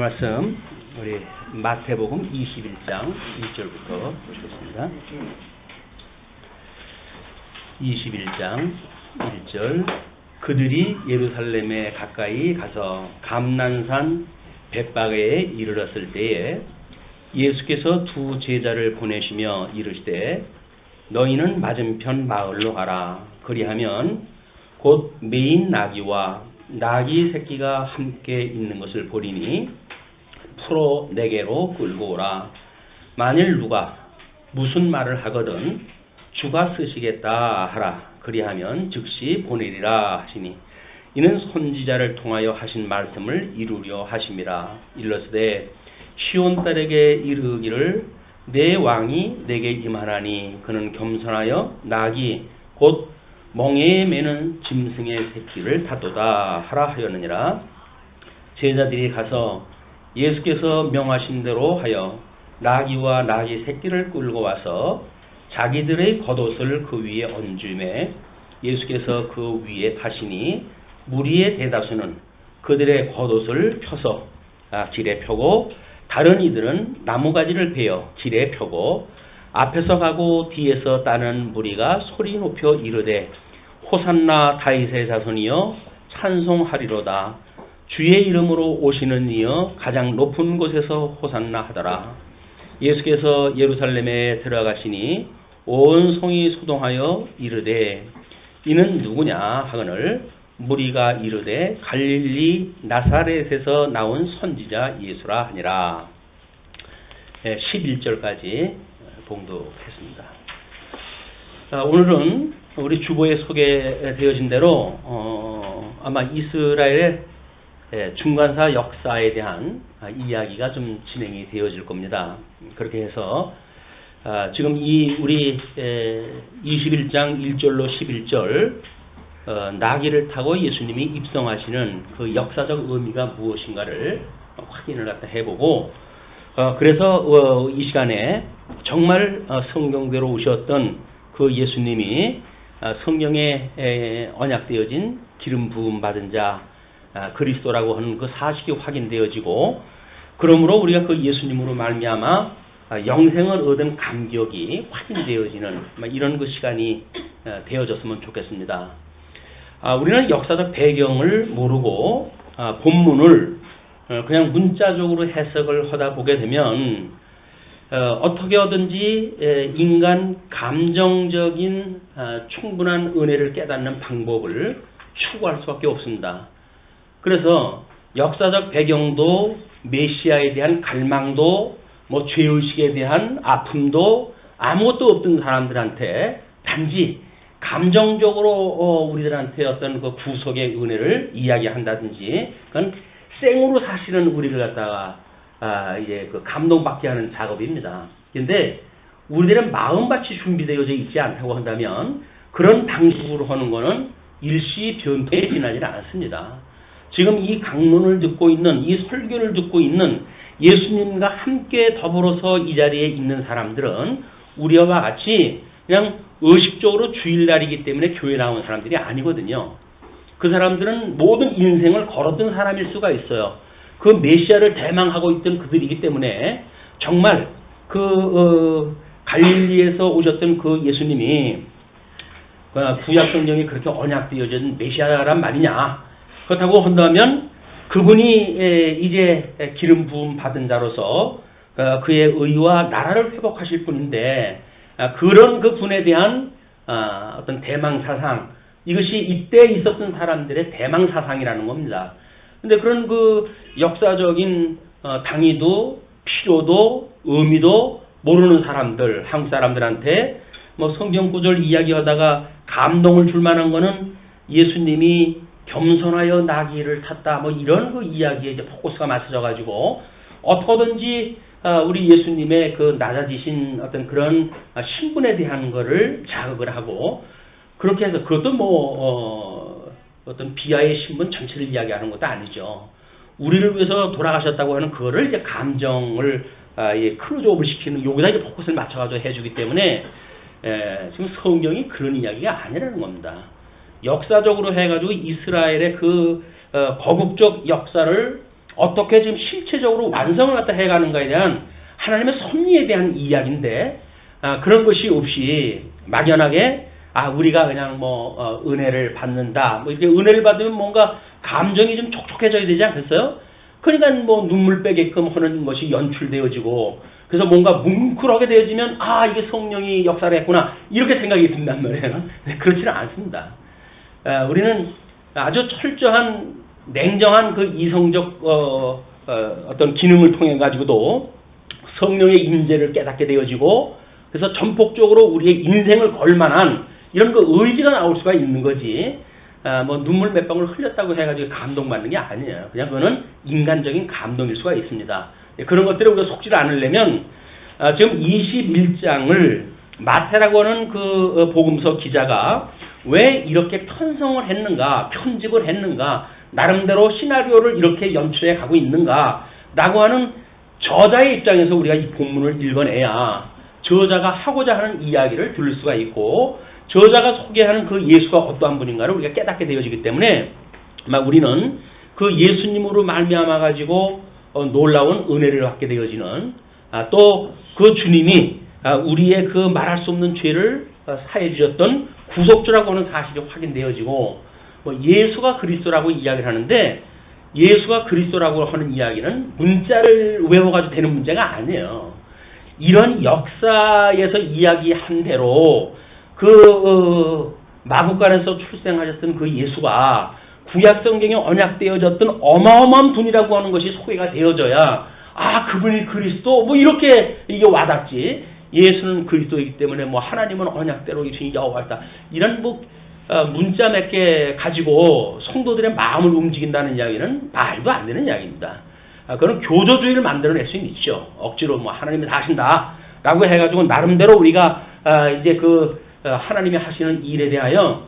말씀 우리 마태복음 21장 1절부터 보시겠습니다. 21장 1절 그들이 예루살렘에 가까이 가서 감난산 벳바게에 이르렀을 때에 예수께서 두 제자를 보내시며 이르시되 너희는 맞은편 마을로 가라. 그리하면 곧 매인 나귀와 나귀 새끼가 함께 있는 것을 보리니 풀어 내게로 끌고 오라. 만일 누가 무슨 말을 하거든 주가 쓰시겠다 하라. 그리하면 즉시 보내리라 하시니 이는 선지자를 통하여 하신 말씀을 이루려 하심이라. 일러스되 시온 딸에게 이르기를 내 왕이 내게 임하나니 그는 겸손하여 나귀 곧 멍에에 매는 짐승의 새끼를 타도다 하라 하였느니라. 제자들이 가서 예수께서 명하신 대로 하여 나귀와 나귀 새끼를 끌고 와서 자기들의 겉옷을 그 위에 얹음에 예수께서 그 위에 타시니 무리의 대다수는 그들의 겉옷을 펴서 길에 펴고 다른 이들은 나무가지를 베어 길에 펴고 앞에서 가고 뒤에서 따는 무리가 소리 높여 이르되 호산나 다윗의 자손이여 찬송하리로다. 주의 이름으로 오시는 이여 가장 높은 곳에서 호산나 하더라. 예수께서 예루살렘에 들어가시니 온 성이 소동하여 이르되 이는 누구냐 하거늘 무리가 이르되 갈릴리 나사렛에서 나온 선지자 예수라 하니라. 11절까지 봉독했습니다. 오늘은 우리 주보에 소개되어진 대로 아마 이스라엘의 중간사 역사에 대한 이야기가 좀 진행이 되어질 겁니다. 그렇게 해서 지금 이 우리 21장 1절로 11절 나귀를 타고 예수님이 입성하시는 그 역사적 의미가 무엇인가를 확인을 갖다 해보고 그래서 이 시간에 정말 성경대로 오셨던 그 예수님이 성경에 언약되어진 기름 부음 받은 자 그리스도라고 하는 그 사실이 확인되어지고 그러므로 우리가 그 예수님으로 말미암아 영생을 얻은 감격이 확인되어지는 이런 그 시간이 되어졌으면 좋겠습니다. 우리는 역사적 배경을 모르고 본문을 그냥 문자적으로 해석을 하다 보게 되면 어떻게 하든지 인간 감정적인 충분한 은혜를 깨닫는 방법을 추구할 수밖에 없습니다. 그래서 역사적 배경도 메시아에 대한 갈망도 죄의식에 대한 아픔도 아무것도 없던 사람들한테 단지 감정적으로 우리들한테 어떤 그 구속의 은혜를 이야기한다든지 그건 생으로 사실은 우리를 갖다가 이제 그 감동받게 하는 작업입니다. 근데 우리들은 마음밭이 준비되어져 있지 않다고 한다면 그런 방식으로 하는 거는 일시 변토에 지나지 않습니다. 지금 이 강론을 듣고 있는 이 설교를 듣고 있는 예수님과 함께 더불어서 이 자리에 있는 사람들은 우리와 같이 그냥 의식적으로 주일날이기 때문에 교회 나온 사람들이 아니거든요. 그 사람들은 모든 인생을 걸었던 사람일 수가 있어요. 그 메시아를 대망하고 있던 그들이기 때문에 정말 갈릴리에서 오셨던 그 예수님이 구약 성경이 그렇게 언약되어진 메시아란 말이냐. 그렇다고 한다면 그분이 이제 기름 부음 받은 자로서 그의 의와 나라를 회복하실 분인데 그런 그 분에 대한 어떤 대망 사상 이것이 이때 있었던 사람들의 대망 사상이라는 겁니다. 근데 그런 그 역사적인 당위도 필요도 의미도 모르는 사람들 한국 사람들한테 성경 구절 이야기하다가 감동을 줄 만한 거는 예수님이 겸손하여 나귀를 탔다 이런 그 이야기에 이제 포커스가 맞춰져 가지고 어떻게든지 우리 예수님의 그 낮아지신 어떤 그런 신분에 대한 거를 자극을 하고 그렇게 해서 그것도 어떤 비하의 신분 전체를 이야기하는 것도 아니죠. 우리를 위해서 돌아가셨다고 하는 그거를 이제 감정을 크루즈업을 시키는 여기다 이제 포커스를 맞춰가지고 해주기 때문에 지금 성경이 그런 이야기가 아니라는 겁니다. 역사적으로 해가지고 이스라엘의 그 거국적 역사를 어떻게 지금 실체적으로 완성을 갖다 해가는가에 대한 하나님의 섭리에 대한 이야기인데, 그런 것이 없이 막연하게 우리가 그냥 은혜를 받는다. 이렇게 은혜를 받으면 뭔가 감정이 좀 촉촉해져야 되지 않겠어요? 그러니까 눈물 빼게끔 하는 것이 연출되어지고, 그래서 뭔가 뭉클하게 되어지면 이게 성령이 역사를 했구나 이렇게 생각이 든단 말이에요. 그렇지는 않습니다. 우리는 아주 철저한 냉정한 그 이성적 어떤 기능을 통해 가지고도 성령의 임재를 깨닫게 되어지고, 그래서 전폭적으로 우리의 인생을 걸만한 이런 그 의지가 나올 수가 있는 거지. 눈물 몇 방울 흘렸다고 해가지고 감동받는 게 아니에요. 그냥 그거는 인간적인 감동일 수가 있습니다. 그런 것들을 우리가 속지를 않으려면 지금 21장을 마태라고 하는 그 복음서 기자가 왜 이렇게 편성을 했는가, 편집을 했는가, 나름대로 시나리오를 이렇게 연출해 가고 있는가 라고 하는 저자의 입장에서 우리가 이 본문을 읽어내야 저자가 하고자 하는 이야기를 들을 수가 있고, 저자가 소개하는 그 예수가 어떠한 분인가를 우리가 깨닫게 되어지기 때문에 우리는 그 예수님으로 말미암아 가지고 놀라운 은혜를 받게 되어지는, 또 그 주님이 우리의 그 말할 수 없는 죄를 사해 주셨던 구속주라고 하는 사실이 확인되어지고, 예수가 그리스도라고 이야기를 하는데, 예수가 그리스도라고 하는 이야기는 문자를 외워가지고 되는 문제가 아니에요. 이런 역사에서 이야기한 대로 마구간에서 출생하셨던 그 예수가 구약 성경에 언약되어졌던 어마어마한 분이라고 하는 것이 소개가 되어져야 그분이 그리스도 이렇게 이게 와닿지. 예수는 그리스도이기 때문에 하나님은 언약대로 이신 여호와다 이런 문자 몇 개 가지고 성도들의 마음을 움직인다는 이야기는 말도 안 되는 이야기입니다. 그건 교조주의를 만들어낼 수는 있죠. 억지로 하나님이 다 하신다라고 해가지고 나름대로 우리가 이제 하나님이 하시는 일에 대하여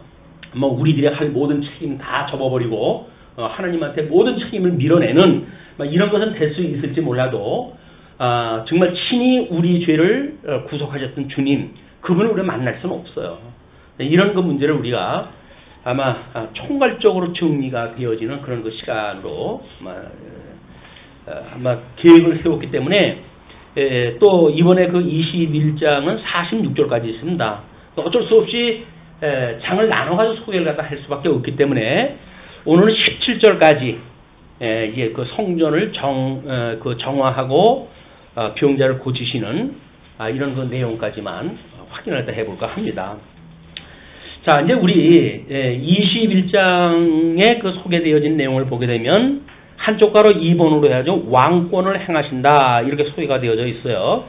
우리들이 할 모든 책임 다 접어버리고 하나님한테 모든 책임을 밀어내는 이런 것은 될 수 있을지 몰라도, 정말 친히 우리 죄를 구속하셨던 주님, 그분을 우리가 만날 수는 없어요. 이런 그 문제를 우리가 아마 총괄적으로 정리가 되어지는 그런 그 시간으로 아마 계획을 세웠기 때문에, 또 이번에 그 21장은 46절까지 있습니다. 어쩔 수 없이 장을 나눠가지고 소개를 갖다 할 수밖에 없기 때문에 오늘은 17절까지 이제 그 성전을 정화하고 병자를 고치시는 이런 그 내용까지만 확인을 다 해볼까 합니다. 자, 이제 우리 21장에 그 소개되어진 내용을 보게 되면 한쪽 가로 2번으로 해야죠. 왕권을 행하신다 이렇게 소개가 되어져 있어요.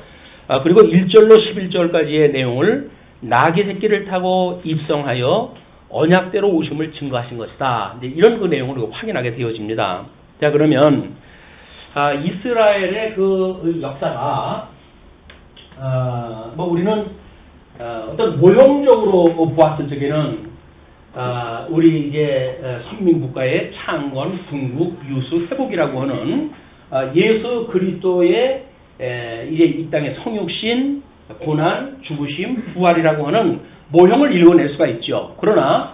그리고 1절로 11절까지의 내용을 나귀 새끼를 타고 입성하여 언약대로 오심을 증거하신 것이다. 이제 이런 그 내용을 확인하게 되어집니다. 자, 그러면 이스라엘의 그 역사가 우리는 어떤 모형적으로 보았을 적에는 우리 이제 선민국가의 창건, 궁극, 유수, 회복이라고 하는 예수 그리스도의 이제 이 땅의 성육신, 고난, 죽으심, 부활이라고 하는 모형을 읽어낼 수가 있죠. 그러나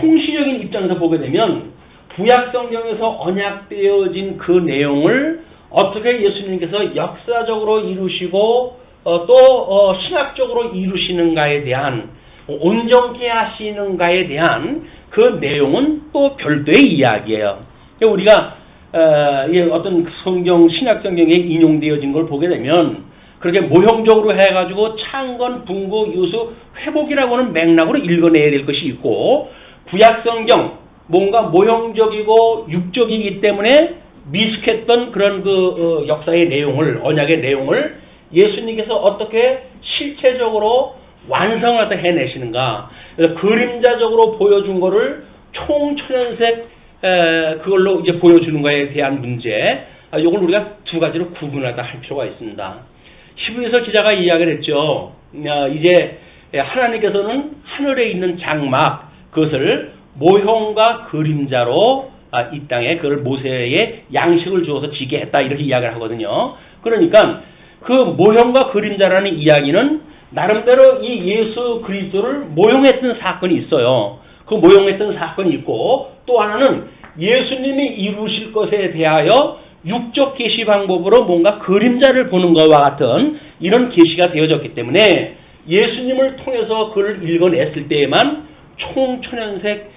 통시적인 입장에서 보게 되면 구약 성경에서 언약되어진 그 내용을 어떻게 예수님께서 역사적으로 이루시고 또 신학적으로 이루시는가에 대한, 온전케 하시는가에 대한 그 내용은 또 별도의 이야기예요. 우리가 어떤 성경, 신약 성경에 인용되어진 걸 보게 되면 그렇게 모형적으로 해가지고 창건, 분구, 유수, 회복이라고 하는 맥락으로 읽어내야 될 것이 있고, 구약 성경 뭔가 모형적이고 육적이기 때문에 미숙했던 그런 그 역사의 내용을, 언약의 내용을 예수님께서 어떻게 실체적으로 완성을 해내시는가, 그림자적으로 보여준 거를 총천연색 그걸로 이제 보여주는 거에 대한 문제, 이걸 우리가 두 가지로 구분하다 할 필요가 있습니다. 히브리서 기자가 이야기를 했죠. 이제 하나님께서는 하늘에 있는 장막, 그것을 모형과 그림자로 이 땅에 그걸 모세에 양식을 주어서 지게 했다 이렇게 이야기를 하거든요. 그러니까 그 모형과 그림자라는 이야기는 나름대로 이 예수 그리스도를 모형했던 사건이 있어요. 그 모형했던 사건이 있고, 또 하나는 예수님이 이루실 것에 대하여 육적 계시 방법으로 뭔가 그림자를 보는 것과 같은 이런 계시가 되어졌기 때문에 예수님을 통해서 그를 읽어냈을 때에만 총천연색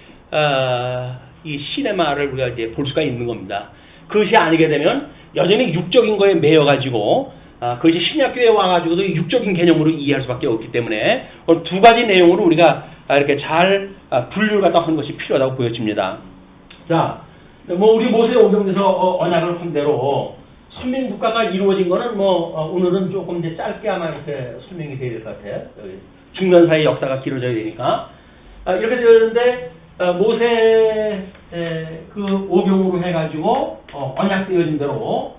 이 시네마를 우리가 이제 볼 수가 있는 겁니다. 그것이 아니게 되면 여전히 육적인 거에 매여가지고 그것이 신약교회에 와가지고도 육적인 개념으로 이해할 수밖에 없기 때문에 두 가지 내용으로 우리가 이렇게 잘 분류를 갖다 하는 것이 필요하다고 보여집니다. 자, 뭐 우리 모세 오경에서 언약을 한 대로 선민국가가 이루어진 거는 오늘은 조금 이제 짧게 아마 이렇게 설명이 돼야 될 것 같아요. 중간사의 역사가 길어져야 되니까 이렇게 되었는데 모세 그 오경으로 해가지고 언약되어진 대로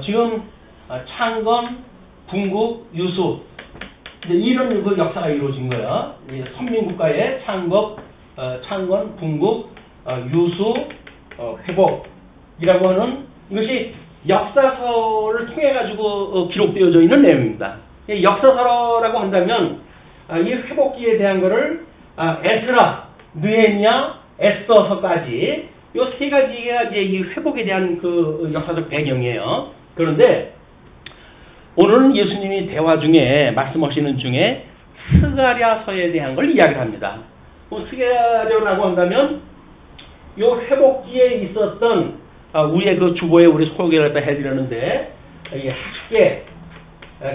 지금 창건, 분국, 유수 이런 그 역사가 이루어진 거예요. 선민국가의 창건, 분국, 유수, 회복이라고 하는 이것이 역사서를 통해 가지고 기록되어져 있는 내용입니다. 역사서라고 한다면 이 회복기에 대한 것을 에스라, 느헤미야, 에스더서까지 이 세 가지가 이제 이 회복에 대한 그 역사적 배경이에요. 그런데 오늘은 예수님이 대화 중에 말씀하시는 중에 스가랴서에 대한 걸 이야기를 합니다. 스가랴라고 한다면 이 회복기에 있었던 우리의 그 주보에 우리 소개를 해드렸는데 이 학계,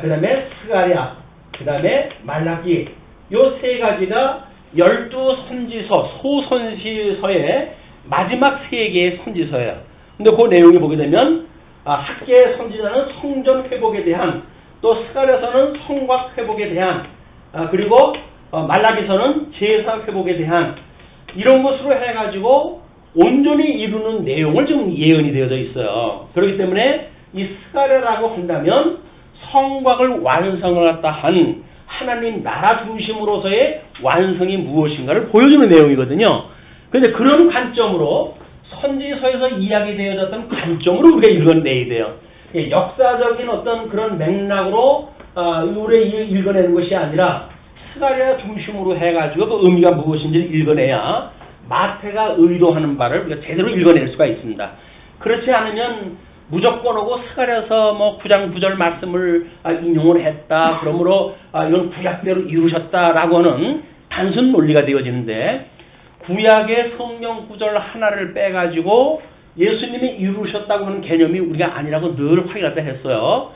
그 다음에 스가랴, 그 다음에 말라기 이 세 가지가 12선지서, 소선지서의 마지막 세 개의 선지서예요. 근데 그 내용을 보게 되면 학계의 선지자는 성전 회복에 대한, 또 스가랴서는 성곽 회복에 대한, 그리고 말라기서는 제사 회복에 대한 이런 것으로 해가지고 온전히 이루는 내용을 좀 예언이 되어져 있어요. 그렇기 때문에 이 스가랴라고 한다면 성곽을 완성을 갖다 한 하나님 나라 중심으로서의 완성이 무엇인가를 보여주는 내용이거든요. 그런데 그런 관점으로 선지서에서 이야기되어졌던 관점으로 우리가 읽어내야 돼요. 역사적인 어떤 그런 맥락으로 우리가 읽어내는 것이 아니라 스가랴 중심으로 해가지고 그 의미가 무엇인지를 읽어내야 마태가 의도하는 바를 우리가 제대로 읽어낼 수가 있습니다. 그렇지 않으면 무조건 오고 스가랴서 9장 9절 말씀을 인용을 했다. 그러므로 이건 구약대로 이루셨다라고 하는 단순 논리가 되어지는데 구약의 성경 구절 하나를 빼가지고 예수님이 이루셨다고 하는 개념이 우리가 아니라고 늘 확인하다 했어요.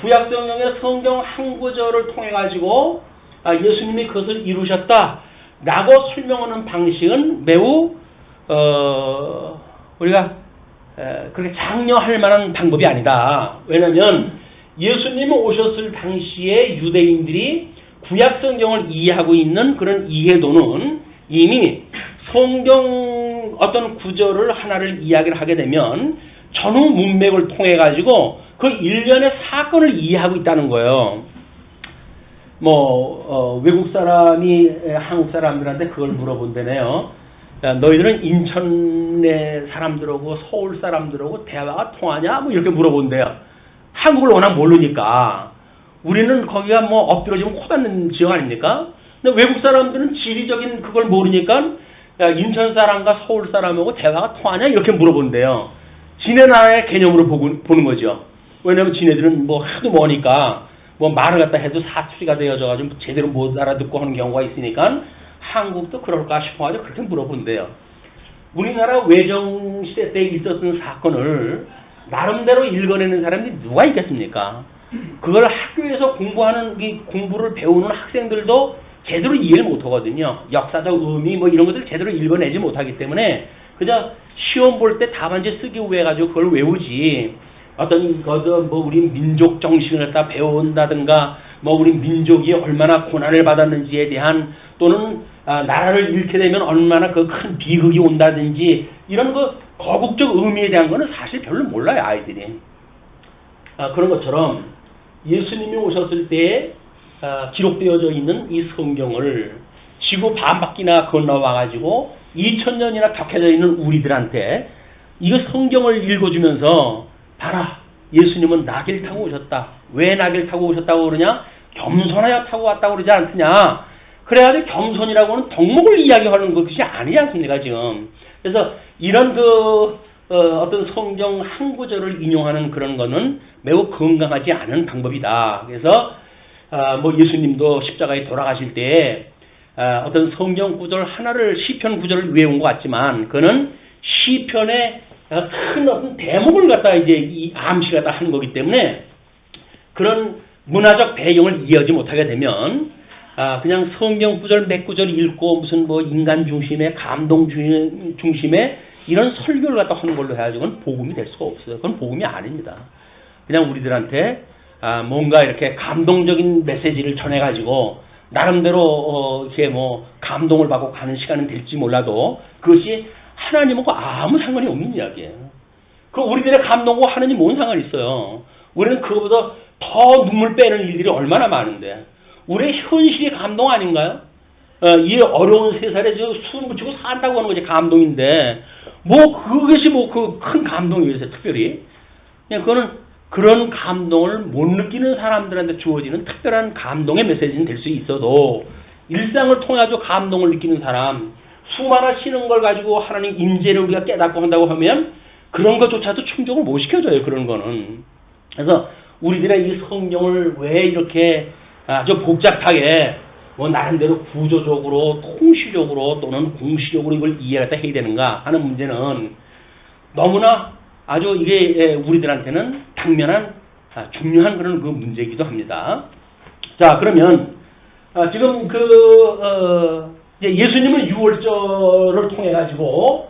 구약 성경의 성경 한 구절을 통해 가지고 예수님이 그것을 이루셨다라고 설명하는 방식은 매우 우리가 그렇게 장려할 만한 방법이 아니다. 왜냐하면 예수님이 오셨을 당시에 유대인들이 구약 성경을 이해하고 있는 그런 이해도는 이미 성경 어떤 구절을 하나를 이야기를 하게 되면 전후 문맥을 통해 가지고 그 일련의 사건을 이해하고 있다는 거예요. 외국 사람이 한국 사람들한테 그걸 물어본다네요. 너희들은 인천의 사람들하고 서울 사람들하고 대화가 통하냐? 이렇게 물어본대요. 한국을 워낙 모르니까. 우리는 거기가 엎드려지면 코 닿는 지역 아닙니까? 근데 외국 사람들은 지리적인 그걸 모르니까 인천 사람과 서울 사람하고 대화가 통하냐? 이렇게 물어본대요. 지네 나라의 개념으로 보는 거죠. 왜냐면 지네들은 하도 머니까 말을 갖다 해도 사투리가 되어져가지고 제대로 못 알아듣고 하는 경우가 있으니까 한국도 그럴까 싶어가지고 그렇게 물어본대요. 우리나라 외정시대 때 있었던 사건을 나름대로 읽어내는 사람이 누가 있겠습니까? 그걸 학교에서 공부를 배우는 학생들도 제대로 이해를 못하거든요. 역사적 의미 이런 것들 제대로 읽어내지 못하기 때문에 그냥 시험 볼 때 답안지 쓰기 위해 가지고 그걸 외우지. 어떤 우리 민족 정신을 갖다 배운다든가 우리 민족이 얼마나 고난을 받았는지에 대한 또는 나라를 잃게 되면 얼마나 그 큰 비극이 온다든지 이런 그 거국적 의미에 대한 거는 사실 별로 몰라요, 아이들이. 그런 것처럼 예수님이 오셨을 때 기록되어져 있는 이 성경을 지구 반바퀴나 건너와가지고 2000년이나 격해져 있는 우리들한테 이거 성경을 읽어주면서 봐라, 예수님은 나귀를 타고 오셨다. 왜 나귀를 타고 오셨다고 그러냐? 겸손하여 타고 왔다고 그러지 않느냐? 그래야지 겸손이라고는 덕목을 이야기하는 것이 아니지 않습니까, 지금. 그래서 이런 어떤 성경 한 구절을 인용하는 그런 거는 매우 건강하지 않은 방법이다. 그래서 뭐 예수님도 십자가에 돌아가실 때 어떤 성경 구절 하나를 시편 구절을 외운 것 같지만 그는 시편의 큰 어떤 대목을 갖다 이제 이 암시를 갖다 하는 거기 때문에 그런 문화적 배경을 이해하지 못하게 되면 그냥 성경 구절 몇 구절 읽고 무슨 뭐 인간 중심의 감동 중심의 이런 설교를 갖다 하는 걸로 해가지고는 복음이 될 수가 없어요. 그건 복음이 아닙니다. 그냥 우리들한테 뭔가 이렇게 감동적인 메시지를 전해가지고 나름대로 이렇게 뭐 감동을 받고 가는 시간은 될지 몰라도 그것이 하나님하고 아무 상관이 없는 이야기예요. 그 우리들의 감동과 하나님 뭔 상관이 있어요. 우리는 그거보다 더 눈물 빼는 일들이 얼마나 많은데 우리의 현실이 감동 아닌가요? 이 어려운 세상에 숨 붙이고 산다고 하는 것이 감동인데 뭐 그것이 뭐 그 큰 감동이 있어요. 특별히 그냥 그거는 그런 감동을 못 느끼는 사람들한테 주어지는 특별한 감동의 메시지는 될 수 있어도 일상을 통해서 감동을 느끼는 사람 수많은 쉬는 걸 가지고 하나님 임재를 우리가 깨닫고 한다고 하면 그런 것조차도 충족을 못 시켜줘요. 그런 거는. 그래서 우리들의 이 성경을 왜 이렇게 아주 복잡하게 뭐 나름대로 구조적으로 통시적으로 또는 공시적으로 이걸 이해해야 되는가 하는 문제는 너무나 아주 이게 우리들한테는 당면한 중요한 그런 그 문제이기도 합니다. 자 그러면 지금 이제 예수님은 유월절을 통해 가지고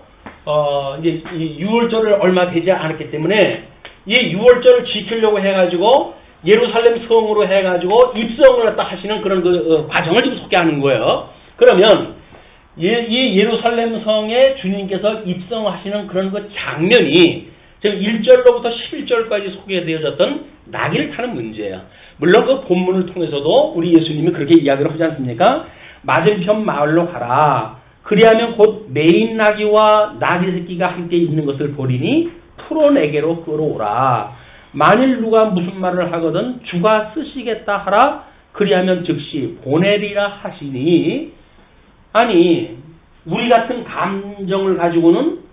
이제 이 유월절을 얼마 되지 않았기 때문에 이 유월절을 지키려고 해가지고 예루살렘 성으로 해가지고 입성을 갖다 하시는 그런 과정을 지금 소개하는 거예요. 그러면 이 예루살렘 성에 주님께서 입성하시는 그런 그 장면이 지금 1절로부터 11절까지 소개되어졌던 나귀를 타는 문제예요. 물론 그 본문을 통해서도 우리 예수님이 그렇게 이야기를 하지 않습니까? 맞은편 마을로 가라. 그리하면 곧 매인 나귀와 나귀 새끼가 함께 있는 것을 보리니 풀어내게로 끌어오라. 만일 누가 무슨 말을 하거든 주가 쓰시겠다 하라. 그리하면 즉시 보내리라 하시니. 아니 우리 같은 감정을 가지고는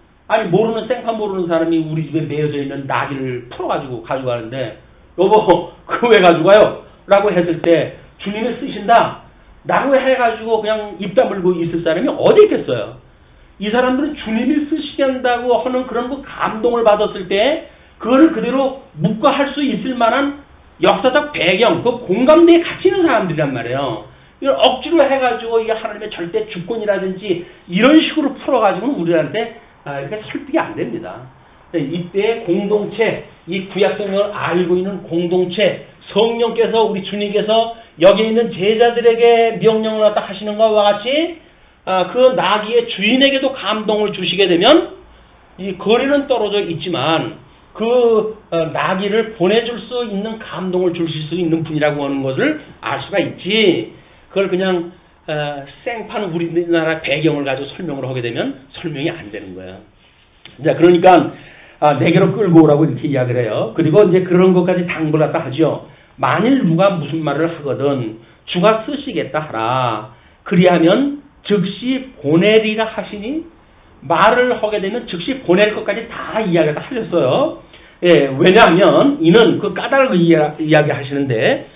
모르는 생판 모르는 사람이 우리 집에 매여져 있는 나귀를 풀어가지고 가져가는데 여보 그거 왜 가져가요? 라고 했을 때 주님이 쓰신다 라고 해가지고 그냥 입 다물고 있을 사람이 어디 있겠어요? 이 사람들은 주님이 쓰시게 한다고 하는 그런 그 감동을 받았을 때 그거를 그대로 묵과할 수 있을 만한 역사적 배경, 그 공감대에 갇히는 사람들이란 말이에요. 이걸 억지로 해가지고 이게 하나님의 절대 주권이라든지 이런 식으로 풀어가지고는 우리한테 이렇게 설득이 안 됩니다. 이때 공동체, 이 구약성경을 알고 있는 공동체, 성령께서 우리 주님께서 여기 있는 제자들에게 명령을 갖다 하시는 것과 같이 그 나귀의 주인에게도 감동을 주시게 되면 이 거리는 떨어져 있지만 그 나귀를 보내줄 수 있는 감동을 주실 수 있는 분이라고 하는 것을 알 수가 있지. 그걸 그냥 생판 우리나라 배경을 가지고 설명을 하게 되면 설명이 안 되는 거예요. 자, 그러니까 내게로 끌고 오라고 이렇게 이야기를 해요. 그리고 이제 그런 것까지 당부를 갖다 하죠. 만일 누가 무슨 말을 하거든 주가 쓰시겠다 하라. 그리하면 즉시 보내리라 하시니 말을 하게 되면 즉시 보낼 것까지 다 이야기를 다 하셨어요. 예, 왜냐하면 이는 그 까닭을 이야기하시는데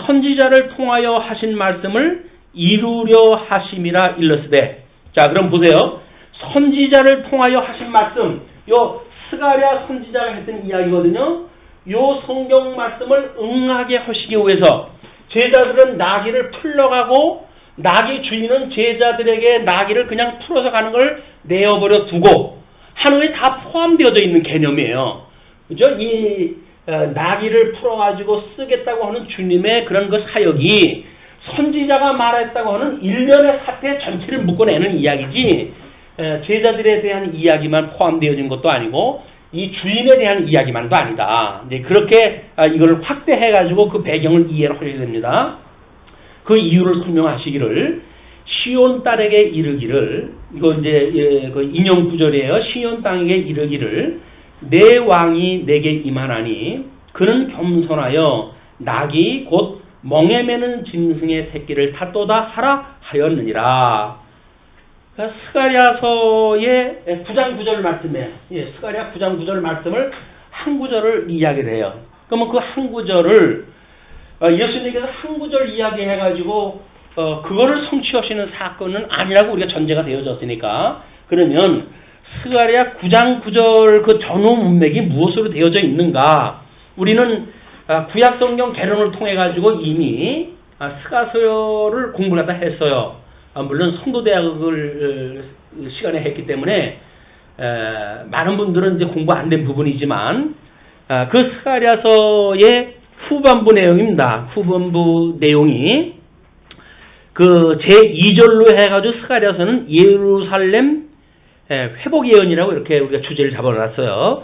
선지자를 통하여 하신 말씀을 이루려 하심이라 일렀으되. 자, 그럼 보세요. 선지자를 통하여 하신 말씀, 요 스가랴 선지자가 했던 이야기거든요. 요 성경 말씀을 응하게 하시기 위해서 제자들은 나귀를 풀러가고 나귀 주인은 제자들에게 나귀를 그냥 풀어서 가는 걸 내어버려 두고 하루에 다 포함되어져 있는 개념이에요. 그죠? 이 나귀를 풀어가지고 쓰겠다고 하는 주님의 그런 그 사역이 선지자가 말했다고 하는 일련의 사태 전체를 묶어내는 이야기지 제자들에 대한 이야기만 포함되어진 것도 아니고 이 주인에 대한 이야기만도 아니다. 이제 그렇게 이걸 확대해가지고 그 배경을 이해를 하셔야 됩니다. 그 이유를 설명하시기를 시온 딸에게 이르기를 이거 이제 그 인용 구절이에요. 시온 땅에게 이르기를 내 왕이 내게 임하나니 그는 겸손하여 낙이 곧 멍에 매는 짐승의 새끼를 탔도다 하라 하였느니라. 그러니까 스가랴서의 9장 9절 말씀에, 스가랴 9장 9절 말씀을 한 구절을 이야기를 해요. 그러면 그 한 구절을 예수님께서 한 구절 이야기해가지고 그거를 성취하시는 사건은 아니라고 우리가 전제가 되어졌으니까, 그러면 스가랴 9장 9절 그 전후 문맥이 무엇으로 되어져 있는가? 우리는 구약성경 개론을 통해 가지고 이미 스가랴서를 공부를 다 했어요. 물론 성도대학을 시간에 했기 때문에 많은 분들은 이제 공부 안 된 부분이지만 그 스가랴서의 후반부 내용입니다. 후반부 내용이 그 제2절로 해가지고 스가랴서는 예루살렘 회복 예언이라고 이렇게 우리가 주제를 잡아놨어요.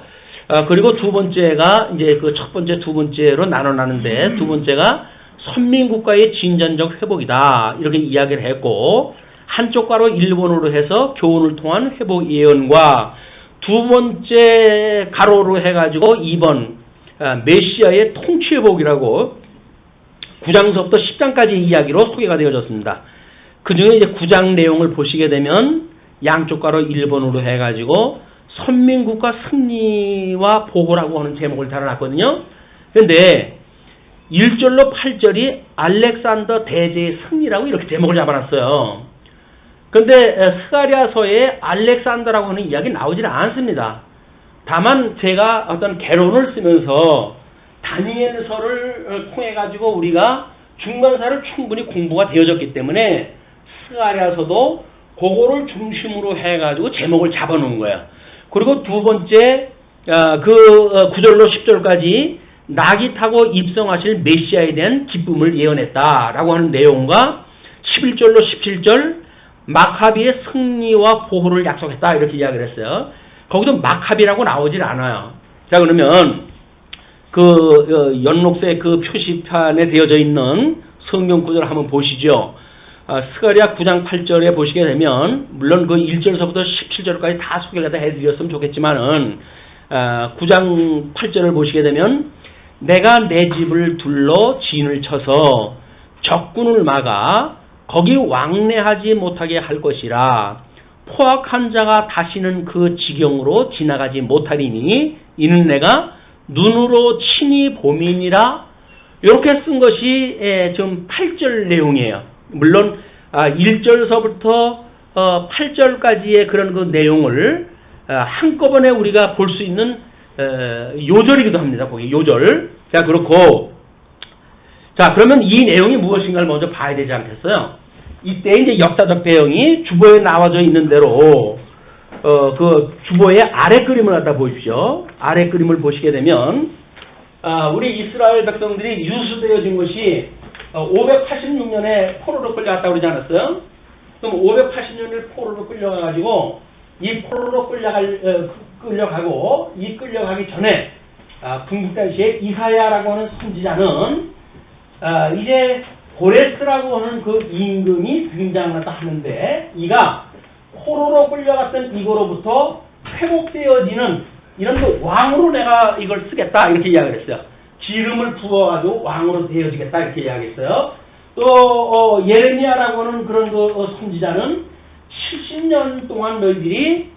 그리고 두 번째가 이제 그 첫 번째, 두 번째로 나눠놨는데 두 번째가 선민국가의 진전적 회복이다 이렇게 이야기를 했고, 한쪽 가로 일본어로 해서 교훈을 통한 회복 예언과 두 번째 가로로 해가지고 2번 메시아의 통치 회복이라고 9장서부터 10장까지 이야기로 소개가 되어졌습니다. 그 중에 이제 9장 내용을 보시게 되면 양쪽 가로 일본어로 해가지고 선민국가 승리와 보호라고 하는 제목을 달아놨거든요. 그런데 1절로 8절이 알렉산더 대제의 승리라고 이렇게 제목을 잡아놨어요. 그런데 스가랴서에 알렉산더라고 하는 이야기 나오질 않습니다. 다만 제가 어떤 개론을 쓰면서 다니엘서를 통해 가지고 우리가 중간사를 충분히 공부가 되어졌기 때문에 스가랴서도 그거를 중심으로 해가지고 제목을 잡아놓은 거예요. 그리고 두 번째 그 9절로 10절까지 낙이 타고 입성하실 메시아에 대한 기쁨을 예언했다라고 하는 내용과 11절로 17절 마카비의 승리와 보호를 약속했다 이렇게 이야기를 했어요. 거기도 마카비라고 나오질 않아요. 자, 그러면 그 연록색 그 표시판에 되어져 있는 성경 구절을 한번 보시죠. 스가랴 9장 8절에 보시게 되면 물론 그 1절서부터 17절까지 다 소개를 다 해드렸으면 좋겠지만은 9장 8절을 보시게 되면 내가 내 집을 둘러 진을 쳐서 적군을 막아 거기 왕래하지 못하게 할 것이라. 포악한 자가 다시는 그 지경으로 지나가지 못하리니 이는 내가 눈으로 친히 봄이니라. 이렇게 쓴 것이 좀 8절 내용이에요. 물론 1절서부터 8절까지의 그런 그 내용을 한꺼번에 우리가 볼 수 있는 요절이기도 합니다. 거기 요절. 자, 그렇고 자, 그러면 이 내용이 무엇인가를 먼저 봐야 되지 않겠어요? 이때 이제 역사적 배경이 주보에 나와져 있는 대로 그 주보의 아래 그림을 갖다 보십시오. 아래 그림을 보시게 되면 우리 이스라엘 백성들이 유수되어진 것이 586년에 포로로 끌려갔다고 그러지 않았어요? 그럼 580년을 포로로 끌려가가지고 이 포로로 끌려가고 이 끌려가기 전에 궁극당시에 이사야라고 하는 선지자는 이제 고레스라고 하는 그 임금이 등장을 하는데 이가 포로로 끌려갔던 이거로부터 회복되어지는 이런 그 왕으로 내가 이걸 쓰겠다 이렇게 이야기를 했어요. 기름을 부어가지고 왕으로 되어지겠다 이렇게 이야기했어요. 또 예레미야라고 하는 그런 그 선지자는 70년 동안 너희들이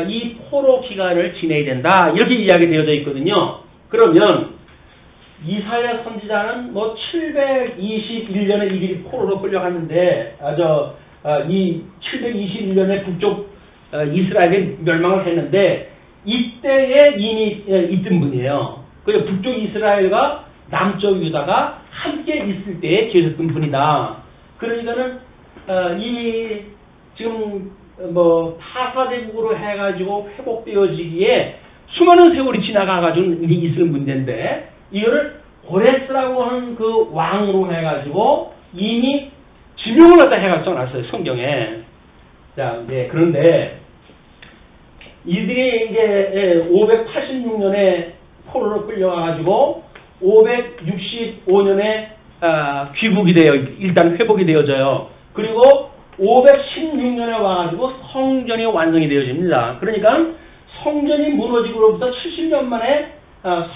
이 포로 기간을 지내야 된다 이렇게 이야기 되어져 있거든요. 그러면 이사야 선지자는 뭐 721년에 이들이 포로로 끌려갔는데 이 721년에 북쪽 이스라엘이 멸망을 했는데 이때에 이미 있던 분이에요. 그리고 북쪽 이스라엘과 남쪽 유다가 함께 있을 때에 계셨던 분이다. 그러니까는 이 지금 뭐 타사제국으로 해가지고 회복되어지기에 수많은 세월이 지나가가지고 있을 문제인데 이거를 고레스라고 하는 그 왕으로 해가지고 이미 지명을 갖다 해가지고 놨어요 성경에. 자, 네, 그런데 이들이 이제 586년에 포로로 끌려가가지고 565년에 귀국이 돼요. 일단 회복이 되어져요. 그리고 516년에 와가지고 성전이 완성이 되어집니다. 그러니까 성전이 무너지고로부터 70년 만에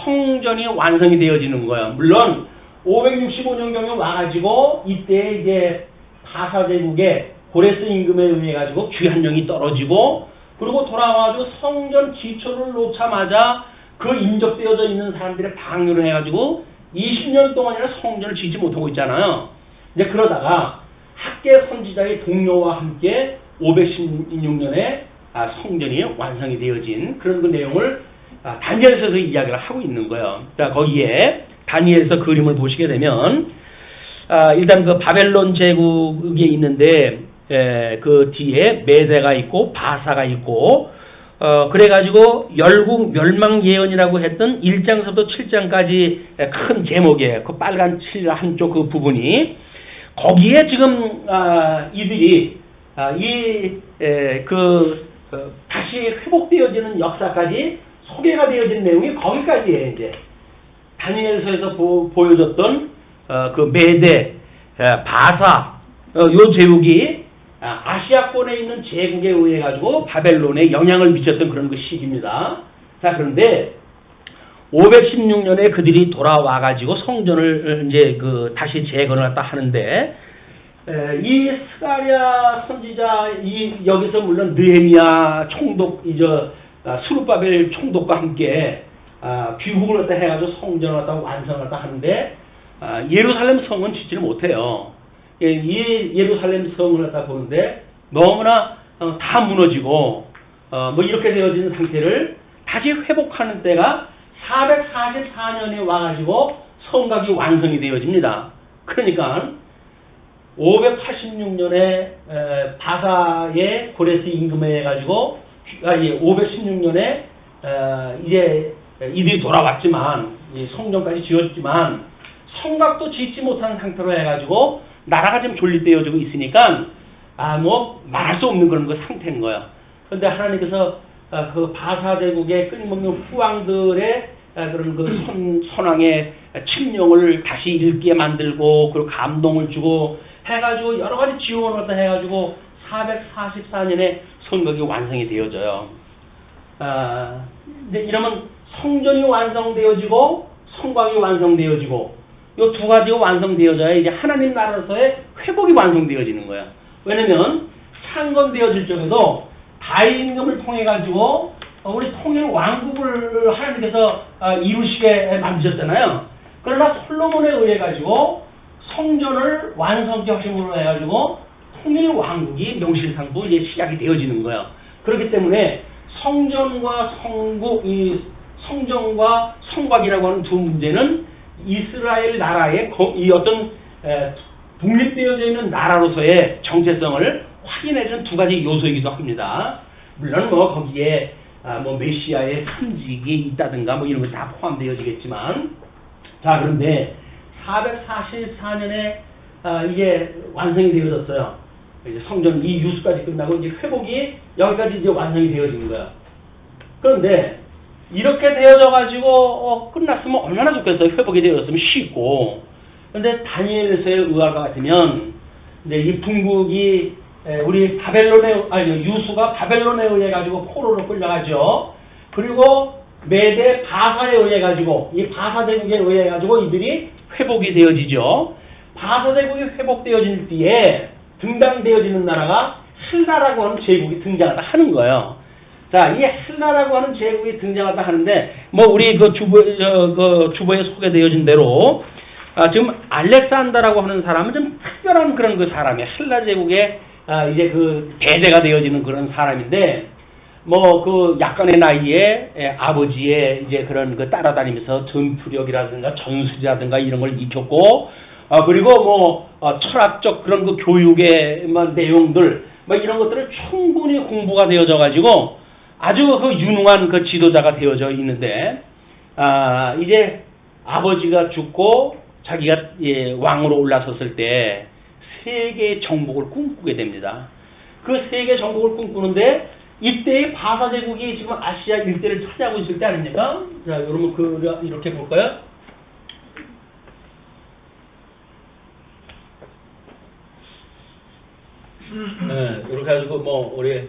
성전이 완성이 되어지는 거예요. 물론 565년경에 와가지고 이때 이제 바사제국의 고레스 임금에 의해 가지고 귀환령이 떨어지고 그리고 돌아와가지고 성전 기초를 놓자마자 그 인접되어져 있는 사람들의 방류를 해가지고 20년 동안이나 성전을 짓지 못하고 있잖아요. 이제 그러다가 학계 선지자의 동료와 함께 516년에 성전이 완성이 되어진 그런 그 내용을 다니엘서에서 이야기를 하고 있는 거예요. 자, 거기에 다니엘서 그림을 보시게 되면 일단 그 바벨론 제국이 있는데 그 뒤에 메대가 있고 바사가 있고 그래가지고 열국 멸망 예언이라고 했던 1장서부터 7장까지 큰 제목이에요. 그 빨간 칠 한쪽 그 부분이 거기에 지금 이들이 다시 회복되어지는 역사까지 소개가 되어진 내용이 거기까지예요. 이제 다니엘서에서 보여줬던 그 메대, 바사 요 제국이 아시아권에 있는 제국에 의해 가지고 바벨론에 영향을 미쳤던 그런 그 시기입니다. 자, 그런데 516년에 그들이 돌아와 가지고 성전을 이제 그 다시 재건을 갖다 하는데 이 스가랴 선지자 여기서 물론 느헤미야 총독 수르바벨 총독과 함께 귀국을 갖다 해가지고 성전을 갖다 완성을 갖다 하는데 예루살렘 성은 짓지를 못해요. 이 예루살렘 성을 갖다 보는데 너무나 다 무너지고 뭐 이렇게 되어진 상태를 다시 회복하는 때가 444년에 와가지고 성곽이 완성이 되어집니다. 그러니까 586년에 바사의 고레스 임금에 해가지고 516년에 이제 이들이 돌아왔지만 성전까지 지었지만 성곽도 짓지 못한 상태로 해가지고 나라가 좀 존립되어지고 있으니까 뭐 말할 수 없는 그런 그 상태인 거야. 그런데 하나님께서 그 바사 제국의 끊임없는 후왕들의 그런 그 선왕의 칙령을 다시 읽게 만들고 그리고 감동을 주고 해가지고 여러 가지 지원을 해가지고 444년에 성곽이 완성이 되어져요. 이제 이러면 성전이 완성되어지고 성곽이 완성되어지고 이 두 가지가 완성되어져야 이제 하나님 나라로서의 회복이 완성되어지는 거야. 왜냐면 창건되어질 적에도 다윗 임금을 통해 가지고 우리 통일 왕국을 하나님께서 이루시게 만드셨잖아요. 그러나 솔로몬에 의해 가지고 성전을 완성케 하심으로 해 가지고 통일 왕국이 명실상부 이제 시작이 되어지는 거예요. 그렇기 때문에 성전과 성전과 성곽이라고 하는 두 문제는 이스라엘 나라의 이 어떤 독립되어져 있는 나라로서의 정체성을 확인해주는 두 가지 요소이기도 합니다. 물론 뭐 거기에 뭐 메시아의 탐직이 있다든가 뭐 이런 것 다 포함되어지겠지만, 자, 그런데 444년에 이게 완성이 되어졌어요. 이제 성전 이 유수까지 끝나고 이제 회복이 여기까지 이제 완성이 되어진 거예요. 그런데 이렇게 되어져 가지고 끝났으면 얼마나 좋겠어요. 회복이 되어졌으면 쉽고. 그런데 다니엘서의 의화가 같으면 이제 이 분국이 우리 유수가 바벨론에 의해 가지고 포로로 끌려가죠. 그리고 메대 바사에 의해 가지고 이 바사 제국에 의해 가지고 이들이 회복이 되어지죠. 바사 제국이 회복되어질 때에 등장되어지는 나라가 헬라라고 하는 제국이 등장하다 하는 거예요. 자, 이 헬라라고 하는 제국이 등장하다 하는데, 뭐, 우리 주보에 소개되어진 대로, 지금 알렉산더라고 하는 사람은 좀 특별한 그런 그 사람이에요. 헬라 제국의, 이제 그 대대가 되어지는 그런 사람인데, 뭐, 그 약간의 나이에 아버지의 이제 그런 그 따라다니면서 전투력이라든가 전술이라든가 이런 걸 익혔고, 그리고 뭐, 철학적 그런 그 교육의 내용들, 뭐 이런 것들을 충분히 공부가 되어져 가지고, 아주 그 유능한 그 지도자가 되어져 있는데, 이제 아버지가 죽고 자기가 왕으로 올라섰을 때 세계의 정복을 꿈꾸게 됩니다. 그 세계 정복을 꿈꾸는데 이때의 바사 제국이 지금 아시아 일대를 차지하고 있을 때 아닙니까? 자, 여러분 이렇게 볼까요? 네, 이렇게 해가지고 뭐 우리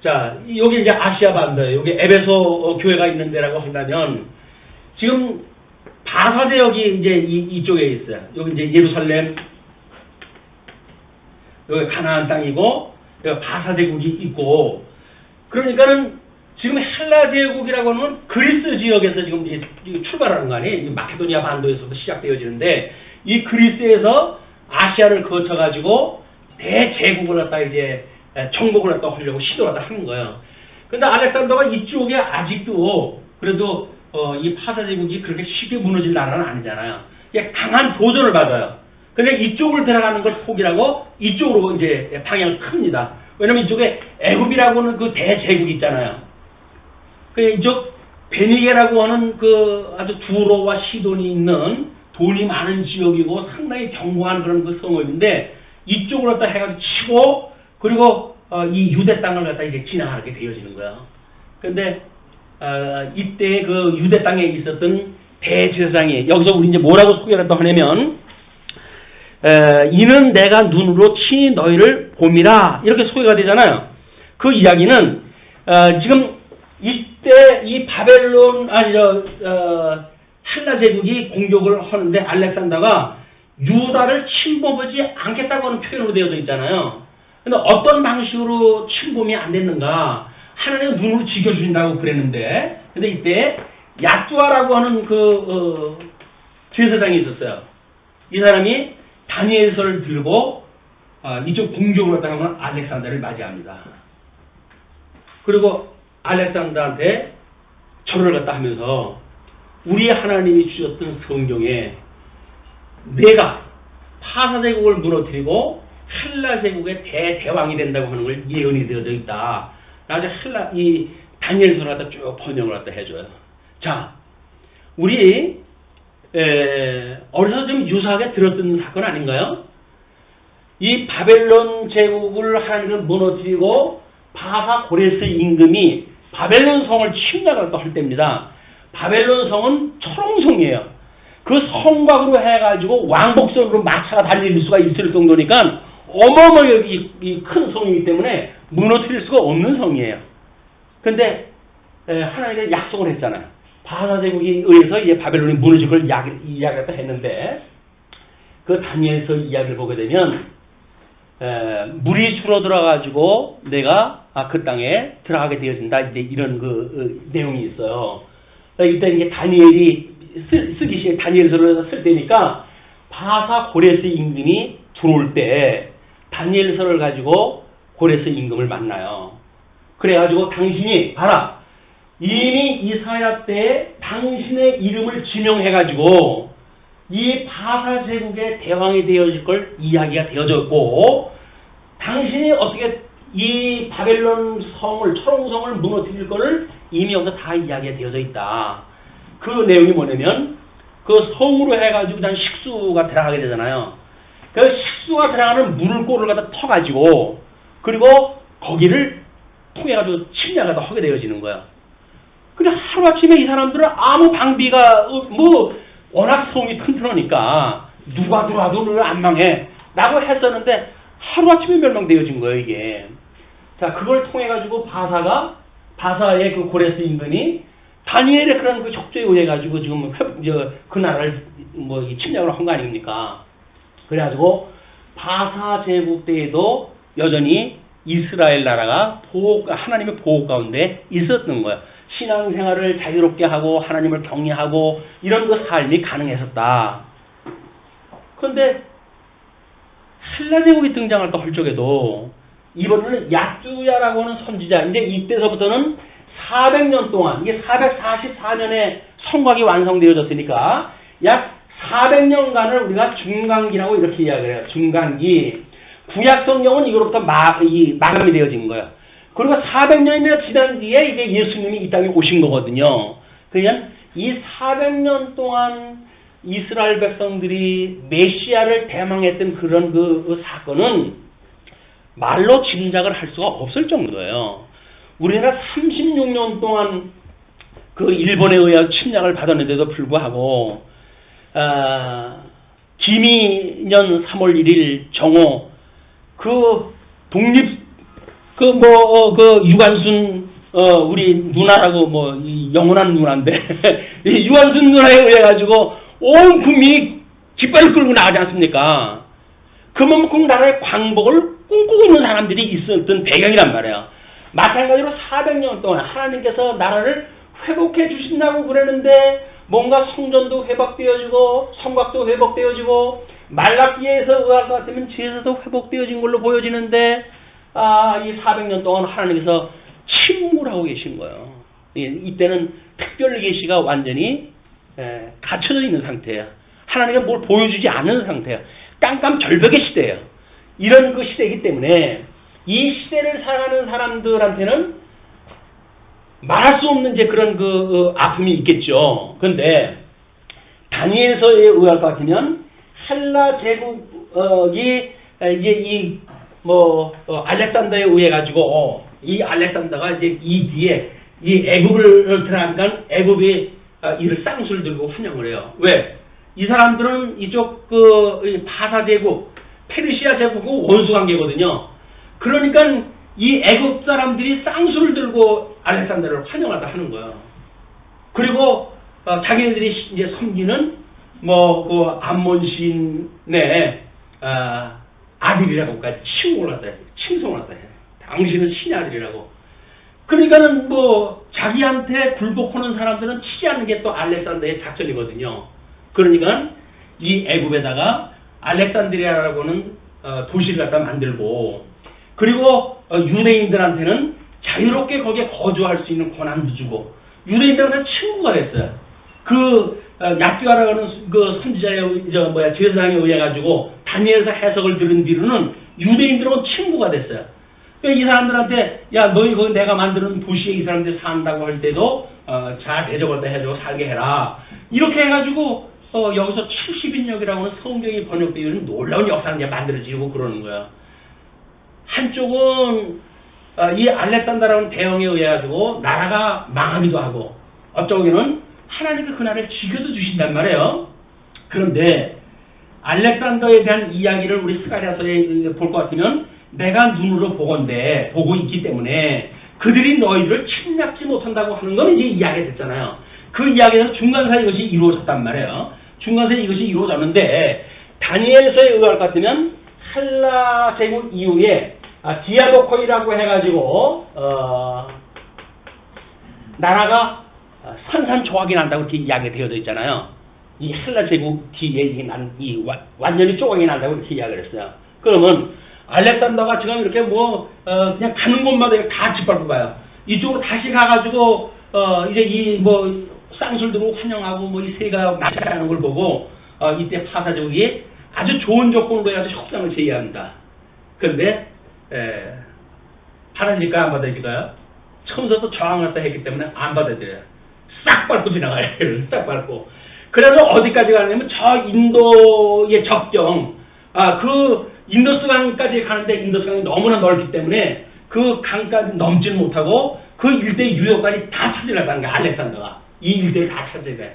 자, 여기 이제 아시아 반도예요. 여기 에베소 교회가 있는 데라고 한다면, 지금 바사 지역이 이제 이쪽에 있어요. 여기 이제 예루살렘, 여기 가나안 땅이고 여기 바사 제국이 있고 그러니까는 지금 헬라 제국이라고 하는 그리스 지역에서 지금 출발하는 거 아니에요? 마케도니아 반도에서부터 시작되어지는데 이 그리스에서 아시아를 거쳐가지고 대제국을 갖다 이제 정복을 갖다 하려고 시도를 갖다 하는 거예요. 근데 알렉산더가 이쪽에 아직도 그래도 이 파사 제국이 그렇게 쉽게 무너질 나라는 아니잖아요. 이게 강한 도전을 받아요. 근데 이쪽을 들어가는 걸 포기하고 이쪽으로 이제 방향을 큽니다. 왜냐면 이쪽에 애굽이라고 하는 그 대제국이 있잖아요. 그 이쪽 베니게라고 하는 그 아주 두로와 시돈이 있는 돈이 많은 지역이고 상당히 견고한 그런 그 성읍인데 이쪽으로 갖다 해가지고 치고 그리고 이 유대 땅을 갖다 이제 지나가게 되어지는 거예요. 근데 이때 그 유대 땅에 있었던 대제사장이 여기서 우리 이제 뭐라고 소개를 또 하냐면 이는 내가 눈으로 친히 너희를 봄이라 이렇게 소개가 되잖아요. 그 이야기는 지금 이때 이 바벨론 헬라 제국이 공격을 하는데 알렉산더가 유다를 침범하지 않겠다고 하는 표현으로 되어져 있잖아요. 근데 어떤 방식으로 침범이 안 됐는가? 하나님은 눈으로 지켜주신다고 그랬는데, 근데 이때 야뚜아라고 하는 그 제사장이 있었어요. 이 사람이 다니엘서를 들고 이쪽 공격을 했다고 하는 알렉산더를 맞이합니다. 그리고 알렉산더한테 절을 갖다 하면서 우리 하나님이 주셨던 성경에 내가 파사제국을 무너뜨리고 헬라 제국의 대왕이 된다고 하는 걸 예언이 되어져 있다. 나중에 이 다니엘서를 갖다 쭉 번역을 갖다 해줘요. 자, 우리 어디서 좀 유사하게 들었던 사건 아닌가요? 이 바벨론 제국을 하나님은 무너뜨리고 바사 고레스 임금이 바벨론 성을 침략을 할 때입니다. 바벨론 성은 철옹성이에요. 그 성곽으로 해가지고 왕복선으로 마차가 달릴 수가 있을 정도니까 어마어마하게 큰 성이기 때문에 무너뜨릴 수가 없는 성이에요. 근데 하나님이 약속을 했잖아요. 바사 제국에 의해서 이제 바벨론이 무너질 걸 이야기했다 했는데 그 다니엘서 이야기를 보게 되면 물이 줄어들어가지고 내가 그 땅에 들어가게 되어진다. 이제 이런 내용이 있어요. 이때 이제 다니엘이 쓰기 시작해 다니엘서를 쓸 때니까 바사 고레스 임금이 들어올 때 다니엘서를 가지고 고레스 임금을 만나요. 그래가지고 당신이 봐라. 이미 이사야 때 당신의 이름을 지명해가지고 이 바사 제국의 대왕이 되어질 걸 이야기가 되어졌고 당신이 어떻게 이 바벨론 성을 철옹성을 무너뜨릴 거를 이미 여기서 다 이야기가 되어져 있다. 그 내용이 뭐냐면 그 성으로 해가지고 일단 식수가 들어가게 되잖아요. 그 식수가 들어가는 물골을 갖다 터가지고 그리고 거기를 통해가지고 침략을 하게 되어지는 거야. 근데 하루아침에 이 사람들은 아무 방비가 워낙 성이 튼튼하니까 누가 들어와도 안 망해 라고 했었는데 하루아침에 멸망되어진 거예요 이게. 자, 그걸 통해가지고 바사의 그 고레스 임금이 다니엘의 그런 그 적조에 의해가지고 지금 그 나라를 침략을 한 거 아닙니까? 그래가지고 바사 제국 때에도 여전히 이스라엘 나라가 하나님의 보호 가운데 있었던 거예요. 신앙생활을 자유롭게 하고 하나님을 경외하고 이런 그 삶이 가능했었다. 그런데 헬라 제국이 등장할 때 할 적에도 이번에는 야뚜야라고 하는 선지자, 이제 이때서부터는 400년 동안, 이게 444년에 성곽이 완성되어졌으니까 약 400년간을 우리가 중간기라고 이렇게 이야기를 해요. 중간기. 구약 성경은 이거로부터 마감이 되어진 거예요. 그리고 400년이나 지난 뒤에 이제 예수님이 이 땅에 오신 거거든요. 그러니까 이 400년 동안 이스라엘 백성들이 메시아를 대망했던 그런 그 사건은 말로 짐작을 할 수가 없을 정도예요. 우리나라 36년 동안 그 일본에 의해 침략을 받았는데도 불구하고 기미년 3월 1일 정오 그 독립 유관순 우리 누나라고 영원한 누나인데 이 유관순 누나에 의해 가지고 온 국민이 깃발을 끌고 나가지 않습니까? 그만큼 나라의 광복을 꿈꾸고 있는 사람들이 있었던 배경이란 말이에요. 마찬가지로 400년 동안 하나님께서 나라를 회복해 주신다고 그러는데 뭔가 성전도 회복되어지고 성곽도 회복되어지고 말라기에서 의할 것 같으면 제사도 회복되어진 걸로 보여지는데 이 400년 동안 하나님께서 침묵하고 계신 거예요. 이때는 특별 계시가 완전히 갇혀져 있는 상태예요. 하나님이 뭘 보여주지 않는 상태예요. 깜깜절벽의 시대예요. 이런 그 시대이기 때문에 이 시대를 살아가는 사람들한테는 말할 수 없는 이제 그런 그 아픔이 있겠죠. 그런데 다니엘서에 의할 것 같으면 헬라 제국이 이제 알렉산더에 의해 가지고 이 알렉산더가 이제 이 뒤에 이 애굽을 들어가니까 애굽이 이를 쌍수를 들고 환영을 해요. 왜? 이 사람들은 이쪽 그 바사 제국, 페르시아 제국하고 원수 관계거든요. 그러니까 이 애굽 사람들이 쌍수를 들고 알렉산더를 환영하다 하는 거예요. 그리고 자기네들이 이제 섬기는 그 암몬 신의 아들이라고까지 칭송을 하다 해. 당신은 신의 아들이라고. 그러니까는 자기한테 굴복하는 사람들은 치지 않는 게 또 알렉산더의 작전이거든요. 그러니까 이 애굽에다가 알렉산드리아라고는 도시를 갖다 만들고, 그리고 유대인들한테는 자유롭게 거기에 거주할 수 있는 권한도 주고, 유대인들한테 친구가 됐어요. 야끼아라는 그 선지자의 제사장에 의해 가지고 다니엘서 해석을 들은 뒤로는 유대인들하고 친구가 됐어요. 그러니까 이 사람들한테 너희 거기 내가 만드는 도시에 이 사람들이 산다고 할 때도 잘 대접을 해주고 살게 해라. 이렇게 해가지고 여기서 70인역이라고 하는 성경이 번역되어 있는 놀라운 역사가 이제 만들어지고 그러는 거예요. 한쪽은 이 알렉산더라는 대형에 의해 가지고 나라가 망하기도 하고, 어쩌기는 하나님이 그 나라를 지켜도 주신단 말이에요. 그런데 알렉산더에 대한 이야기를 우리 스가랴서에 볼 것 같으면 내가 눈으로 보고 있기 때문에 그들이 너희를 침략지 못한다고 하는 건 이제 이야기가 됐잖아요. 그 이야기에서 중간사에 이것이 이루어졌단 말이에요. 중간사에 이것이 이루어졌는데 다니엘서에 의할 것 같으면 헬라 제국 이후에 디아도코이라고 해가지고 나라가 산산조각이 난다고 이렇게 이야기가 되어져 있잖아요. 이 헬라 제국 뒤에 완전히 조각이 난다고 이렇게 이야기를 했어요. 그러면 알렉산더가 지금 이렇게 그냥 가는 곳마다 다 짓밟고 가요. 이쪽으로 다시 가가지고 이제 쌍술 들고 환영하고 이 새가 나타나는 걸 보고 이때 파사 제국이 아주 좋은 조건으로 해가지고 협상을 제의합니다. 그런데 받아들일까요? 안 받아들일까요? 처음부터 저항을 했기 때문에 안 받아들여요. 싹 밟고 지나가요. 싹 밟고. 그래서 어디까지 가냐면 저 인도의 접경, 그 인더스 강까지 가는데 인더스 강이 너무나 넓기 때문에 그 강까지 넘지는 못하고 그 일대의 유역까지 다 차지하려고 거야. 알렉산더가. 이 일대를 다 차지해.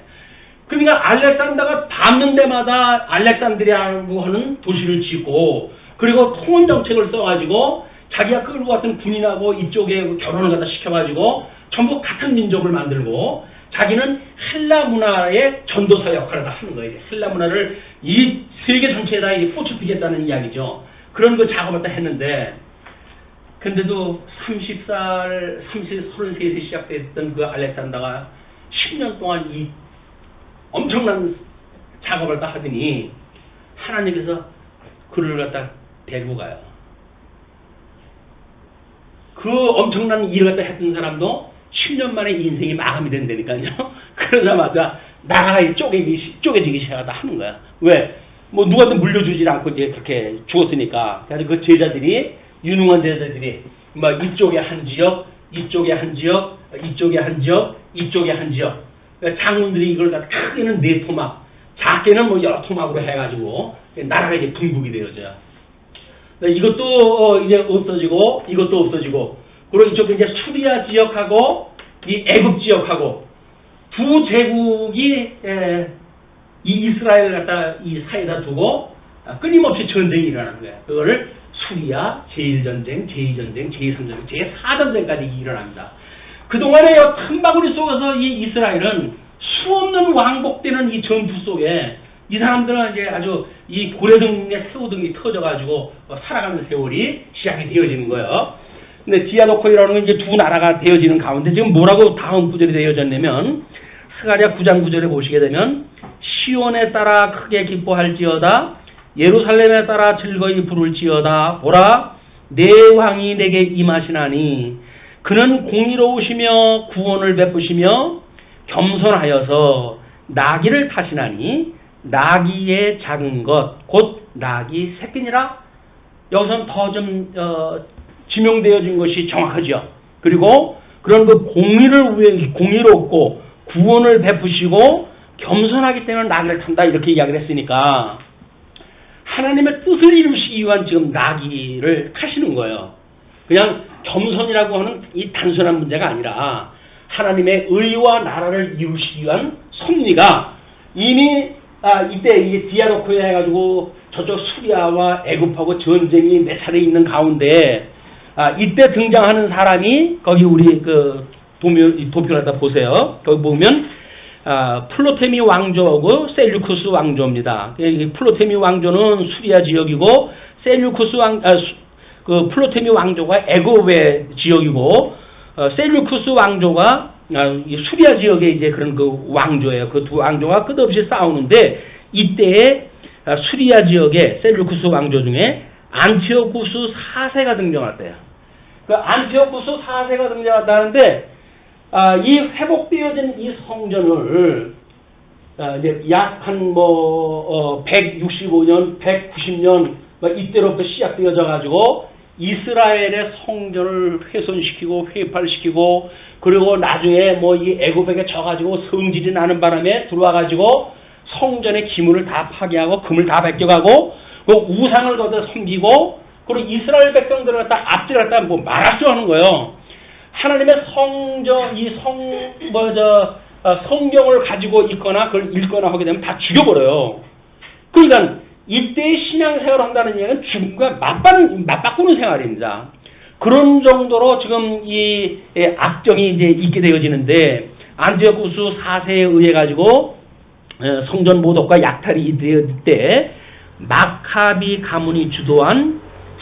그러니까 알렉산더가 닿는 데마다 알렉산드리아라고 하는 도시를 짓고, 그리고 통원 정책을 써가지고 자기가 끌고 갔던 군인하고 이쪽에 결혼을 갖다 시켜가지고 전부 같은 민족을 만들고, 자기는 헬라 문화의 전도사 역할을 다 하는 거예요. 헬라 문화를 이 세계 전체에다 포착하겠다는 이야기죠. 그런 그 작업을 다 했는데, 근데도 33세에서 시작됐던 그 알렉산더가 10년 동안 이 엄청난 작업을 다 하더니 하나님께서 그를 갖다 데리고 가요. 그 엄청난 일을 갖다 했던 사람도 10년 만에 인생이 마감이 된다니까요. 그러자마자 나라가 쪼개지기 시작하다 하는 거야. 왜? 누구한테 물려주지 않고 이제 그렇게 죽었으니까. 그래서 그 제자들이, 유능한 제자들이, 이쪽에 한 지역, 이쪽에 한 지역, 이쪽에 한 지역, 이쪽에 한 지역. 그러니까 장군들이 이걸 갖다 크게는 4토막, 작게는 여러 토막으로 해가지고 나라가 이제 분국이 되어져요. 이것도 이제 없어지고, 이것도 없어지고, 그리고 이쪽에 이제 수리아 지역하고 이 애굽 지역하고 두 제국이 이 이스라엘을 갖다 이 사이에다 두고 끊임없이 전쟁이 일어나는 거예요. 그거를 수리아 제1전쟁, 제2전쟁, 제3전쟁, 제4전쟁까지 일어납니다. 그동안에 틈바구니 속에서 이 이스라엘은 수없는 왕복되는 이 전투 속에 이 사람들은 이제 아주 이 고래등에 새우등이 터져가지고 살아가는 세월이 시작이 되어지는 거예요. 근데 디아도코이라는 건 이제 두 나라가 되어지는 가운데 지금 뭐라고 다음 구절이 되어졌냐면 스가랴 9장 9절에 보시게 되면 시온에 따라 크게 기뻐할지어다 예루살렘에 따라 즐거이 부를지어다 보라 내 왕이 내게 임하시나니 그는 공의로우시며 구원을 베푸시며 겸손하여서 나귀를 타시나니 나귀의 작은 것 곧 나귀 새끼니라. 여기서는 더 좀 지명되어진 것이 정확하죠. 그리고 그런 그 공의를 위해 공의롭고 구원을 베푸시고 겸손하기 때문에 나귀를 탄다 이렇게 이야기를 했으니까 하나님의 뜻을 이루시기 위한 지금 나귀를 타시는 거예요. 그냥 겸손이라고 하는 이 단순한 문제가 아니라 하나님의 의와 나라를 이루시기 위한 섭리가 이미 이때 이게 디아도코에 해가지고 저쪽 수리아와 애굽하고 전쟁이 몇 차례 있는 가운데 이때 등장하는 사람이 거기 우리 그 도표를 갖다 보세요. 거기 보면 플로테미 왕조하고 셀류쿠스 왕조입니다. 플로테미 왕조는 수리아 지역이고 셀류쿠스 그 플로테미 왕조가 애굽의 지역이고 셀류쿠스 왕조가 수리아 지역의 이제 그런 그 왕조예요. 그 두 왕조가 끝없이 싸우는데 이때에 수리아 지역의 셀류쿠스 왕조 중에 안티오쿠스 4세가 등장했대요. 그 안티오쿠스 4세가 등장했다는데 이 회복되어진 이 성전을 이제 약 한 165년, 190년 이때로부터 시작되어져 가지고 이스라엘의 성전을 훼손시키고 회파시키고 그리고 나중에 이 애굽에게 져가지고 성질이 나는 바람에 들어와 가지고 성전의 기물을 다 파괴하고 금을 다 벗겨가고 그 우상을 거기다 섬기고 그리고 이스라엘 백성들을 갖다 압제를 갖다 말할 수 하는 거예요. 하나님의 성전 성경을 가지고 있거나 그걸 읽거나 하게 되면 다 죽여버려요. 그러니까 이때의 신앙생활을 한다는 얘기는 죽음과 맞바꾸는 생활입니다. 그런 정도로 지금 이 악정이 이제 있게 되어지는데 안티오쿠스 4세에 의해 가지고 성전 모독과 약탈이 되었을 때 마카비 가문이 주도한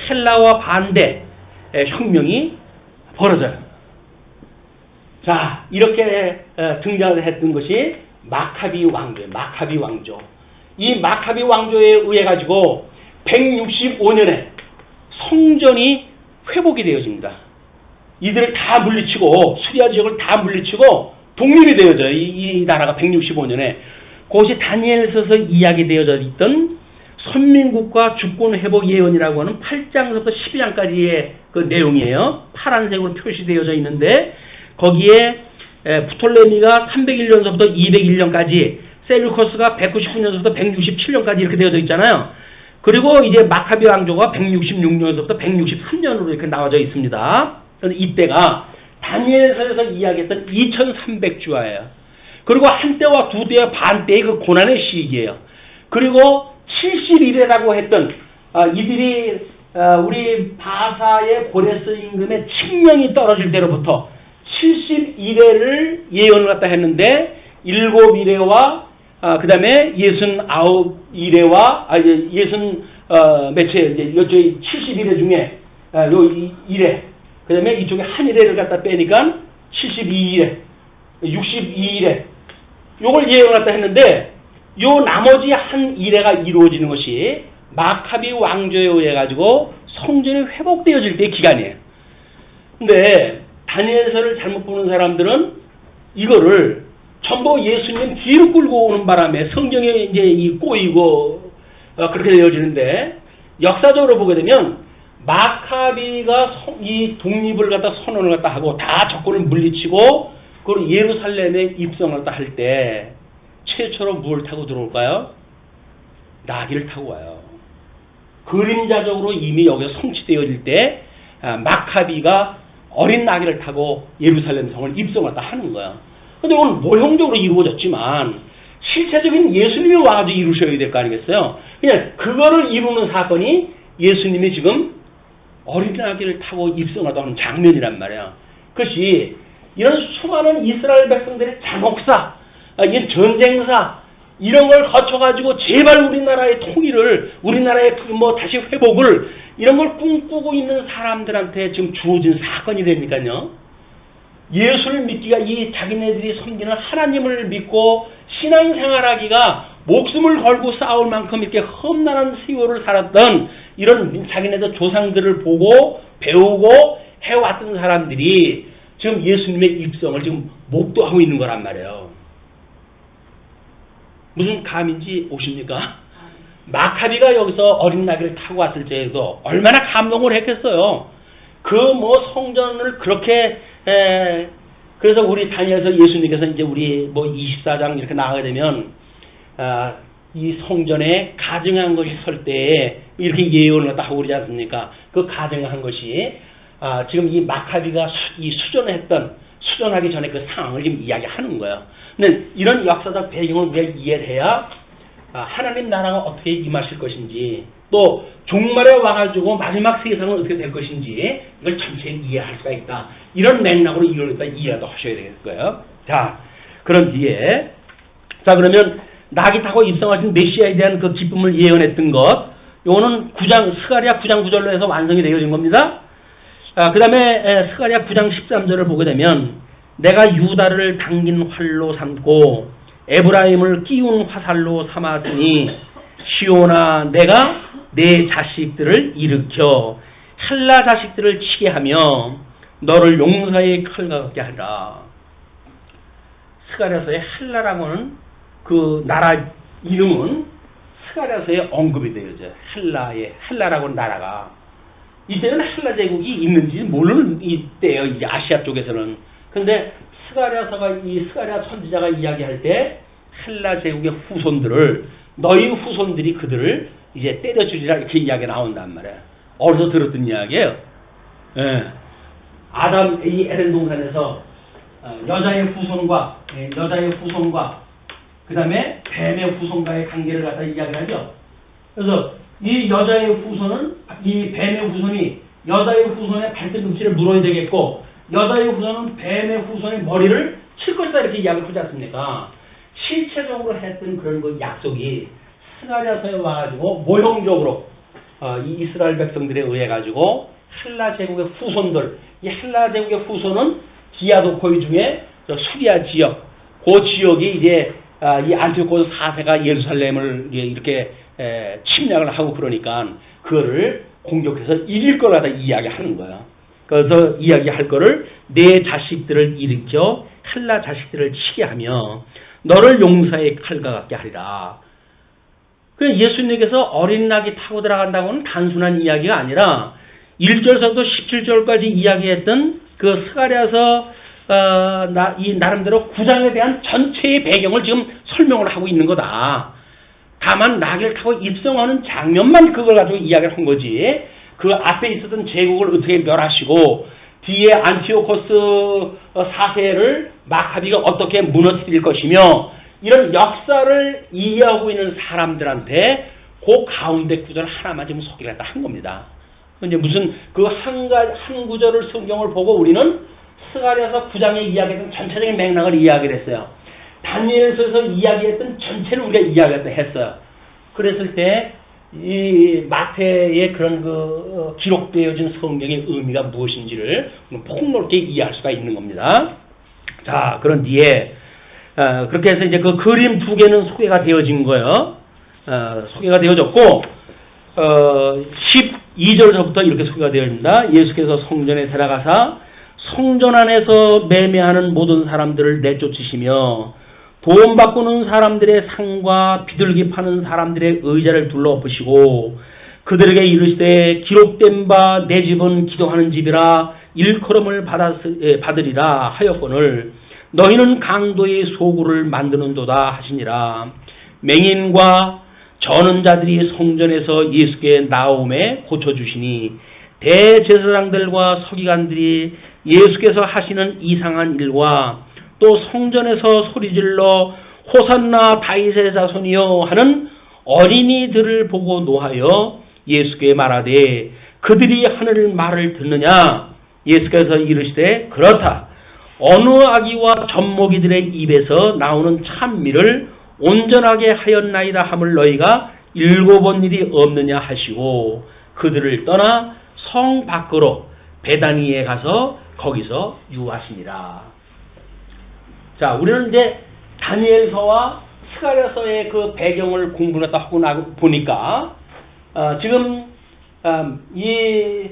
헬라와 반대 혁명이 벌어져요. 자, 이렇게 등장을 했던 것이 마카비 왕조. 이 마카비 왕조에 의해 가지고 165년에 성전이 회복이 되어집니다. 이들을 다 물리치고 수리아 지역을 다 물리치고 독립이 되어져요. 이 나라가 165년에 그것이 다니엘서서 이야기되어져 있던 선민국가 주권 회복 예언이라고 하는 8장부터 12장까지의 그 내용이에요. 파란색으로 표시되어져 있는데 거기에 프톨레미가 301년서부터 201년까지 셀루커스가 199년서부터 167년까지 이렇게 되어져 있잖아요. 그리고 이제 마카비 왕조가 166년서부터 163년으로 이렇게 나와져 있습니다. 그래서 이때가 다니엘서에서 이야기했던 2300주화예요. 그리고 한때와 두때와 반때의 그 고난의 시기예요. 그리고 71회라고 했던 이들이 우리 바사의 고레스 임금의 칙령이 떨어질 때로부터 71회를 예언을 갖다 했는데 7일회와 그 다음에 69일회와 이쪽에 71회 중에 요 1회 그 다음에 이쪽에 한 1회를 갖다 빼니까 72일회 62일회 요걸 예언을 갖다 했는데 요 나머지 한 1회가 이루어지는 것이 마카비 왕조에 의해 가지고 성전이 회복되어질 때의 기간이에요. 근데 다니엘서를 잘못 보는 사람들은 이거를 전부 예수님 뒤로 끌고 오는 바람에 성경에 이제 꼬이고 그렇게 되어지는데 역사적으로 보게 되면 마카비가 이 독립을 갖다 선언을 갖다 하고 다 적군을 물리치고 그리고 예루살렘에 입성을 갖다 할 때 최초로 뭘 타고 들어올까요? 나귀를 타고 와요. 그림자적으로 이미 여기서 성취되어질 때 마카비가 어린 나귀를 타고 예루살렘 성을 입성을 갖다 하는 거야. 근데 오늘 모형적으로 이루어졌지만 실체적인 예수님이 와가지고 이루셔야 될 거 아니겠어요? 그냥 그거를 이루는 사건이 예수님이 지금 어린 나귀를 타고 입성하다 하는 장면이란 말이야. 그것이 이런 수많은 이스라엘 백성들의 잔혹사, 이 전쟁사, 이런 걸 거쳐가지고 제발 우리나라의 통일을, 우리나라의 다시 회복을, 이런 걸 꿈꾸고 있는 사람들한테 지금 주어진 사건이 되니까요. 예수를 믿기가, 이 자기네들이 섬기는 하나님을 믿고 신앙생활하기가 목숨을 걸고 싸울 만큼 이렇게 험난한 세월을 살았던 이런 자기네들 조상들을 보고 배우고 해왔던 사람들이 지금 예수님의 입성을 지금 목도하고 있는 거란 말이에요. 무슨 감인지 오십니까? 마카비가 여기서 어린 나귀를 타고 왔을 때에도 얼마나 감동을 했겠어요. 그 성전을 그렇게 그래서 우리 다니엘서 예수님께서 이제 우리 24장 이렇게 나가게 되면 이 성전에 가증한 것이 설 때에 이렇게 예언을 갖다 하고 그러지 않습니까? 그 가증한 것이 지금 이 마카비가 수전하기 전에 그 상황을 지금 이야기하는 거예요. 근데 이런 역사적 배경을 우리가 이해를 해야 하나님 나라가 어떻게 임하실 것인지, 또 종말에 와가지고 마지막 세상은 어떻게 될 것인지 이걸 전체 이해할 수가 있다. 이런 맥락으로 이걸 일단 이해도 하셔야 되겠고요. 자, 그런 뒤에 그러면 나귀 타고 입성하신 메시아에 대한 그 기쁨을 예언했던 것, 요거는 스가랴 9장 9절로 해서 완성이 되어진 겁니다. 그 다음에 스가랴 9장 13절을 보게 되면 내가 유다를 당긴 활로 삼고 에브라임을 끼운 화살로 삼았으니 시온아 내가 내 자식들을 일으켜 헬라 자식들을 치게 하며 너를 용사의 칼과 같게 하리라. 스가랴서의 헬라라고는 그 나라 이름은 스가랴서에 언급이 되어져. 헬라라고는 나라가 이때는 헬라 제국이 있는지 모르는 이때예요. 이제 아시아 쪽에서는. 근데 이 스가랴 선지자가 이야기할 때 헬라 제국의 후손들을, 너희 후손들이 그들을 이제 때려주리라 이렇게 이야기가 나온단 말이에요. 어디서 들었던 이야기예요? 예. 이 에덴 동산에서 여자의 후손과 그 다음에 뱀의 후손과의 관계를 갖다 이야기하죠. 그래서 이 여자의 후손은, 이 뱀의 후손이 여자의 후손의 발등꿈치를 물어야 되겠고, 여자의 후손은 뱀의 후손의 머리를 칠 것이다 이렇게 이야기를 하지 않습니까? 실체적으로 했던 그런 그 약속이 스가랴서에 와가지고 모형적으로 이 이스라엘 백성들에 의해 가지고 헬라 제국의 후손들, 이 헬라 제국의 후손은 디아도코이 중에 수리아 지역, 그 지역이 이제 이 안티오코스 4세가 예루살렘을 이렇게 침략을 하고 그러니까 그거를 공격해서 이길 걸 갖다 이야기하는 거야. 그래서 이야기할 거를 내 자식들을 일으켜 헬라 자식들을 치게 하며 너를 용사의 칼과 같게 하리라. 그 예수님께서 어린 낙이 타고 들어간다고는 단순한 이야기가 아니라 1절서부터 17절까지 이야기했던 그 스가랴서 이 나름대로 9장에 대한 전체의 배경을 지금 설명을 하고 있는 거다. 다만 낙을 타고 입성하는 장면만 그걸 가지고 이야기를 한 거지. 그 앞에 있었던 제국을 어떻게 멸하시고 뒤에 안티오코스 4세를 마카비가 어떻게 무너뜨릴 것이며 이런 역사를 이해하고 있는 사람들한테 그 가운데 구절 하나만 지금 소개를 한 겁니다. 이제 무슨 그 한 구절을 성경을 보고 우리는 스가랴서 9장에 이야기했던 전체적인 맥락을 이야기를 했어요. 다니엘서에서 이야기했던 전체를 우리가 이야기했어요. 그랬을 때 이 마태의 그런 그 기록되어진 성경의 의미가 무엇인지를 폭넓게 이해할 수가 있는 겁니다. 자, 그런 뒤에 그렇게 해서 이제 그 그림 두 개는 소개가 되어진 거예요. 소개가 되어졌고 12절부터 이렇게 소개가 되어집니다. 예수께서 성전에 들어가사 성전 안에서 매매하는 모든 사람들을 내쫓으시며 돈 바꾸는 사람들의 상과 비둘기 파는 사람들의 의자를 둘러엎으시고 그들에게 이르시되 기록된 바 내 집은 기도하는 집이라 일컬음을 받으리라 하였거늘 너희는 강도의 소굴을 만드는도다 하시니라. 맹인과 저는 자들이 성전에서 예수께 나옴에 고쳐주시니 대제사장들과 서기관들이 예수께서 하시는 이상한 일과 또 성전에서 소리질러 호산나 다윗의 자손이여 하는 어린이들을 보고 노하여 예수께 말하되 그들이 하늘 말을 듣느냐. 예수께서 이르시되 그렇다. 어느 아기와 젖먹이들의 입에서 나오는 찬미를 온전하게 하였나이다 함을 너희가 읽어본 일이 없느냐 하시고 그들을 떠나 성 밖으로 베다니에 가서 거기서 유하시니라. 자, 우리는 이제 다니엘서와 스가랴서의 그 배경을 공부를 하고 보니까 지금 이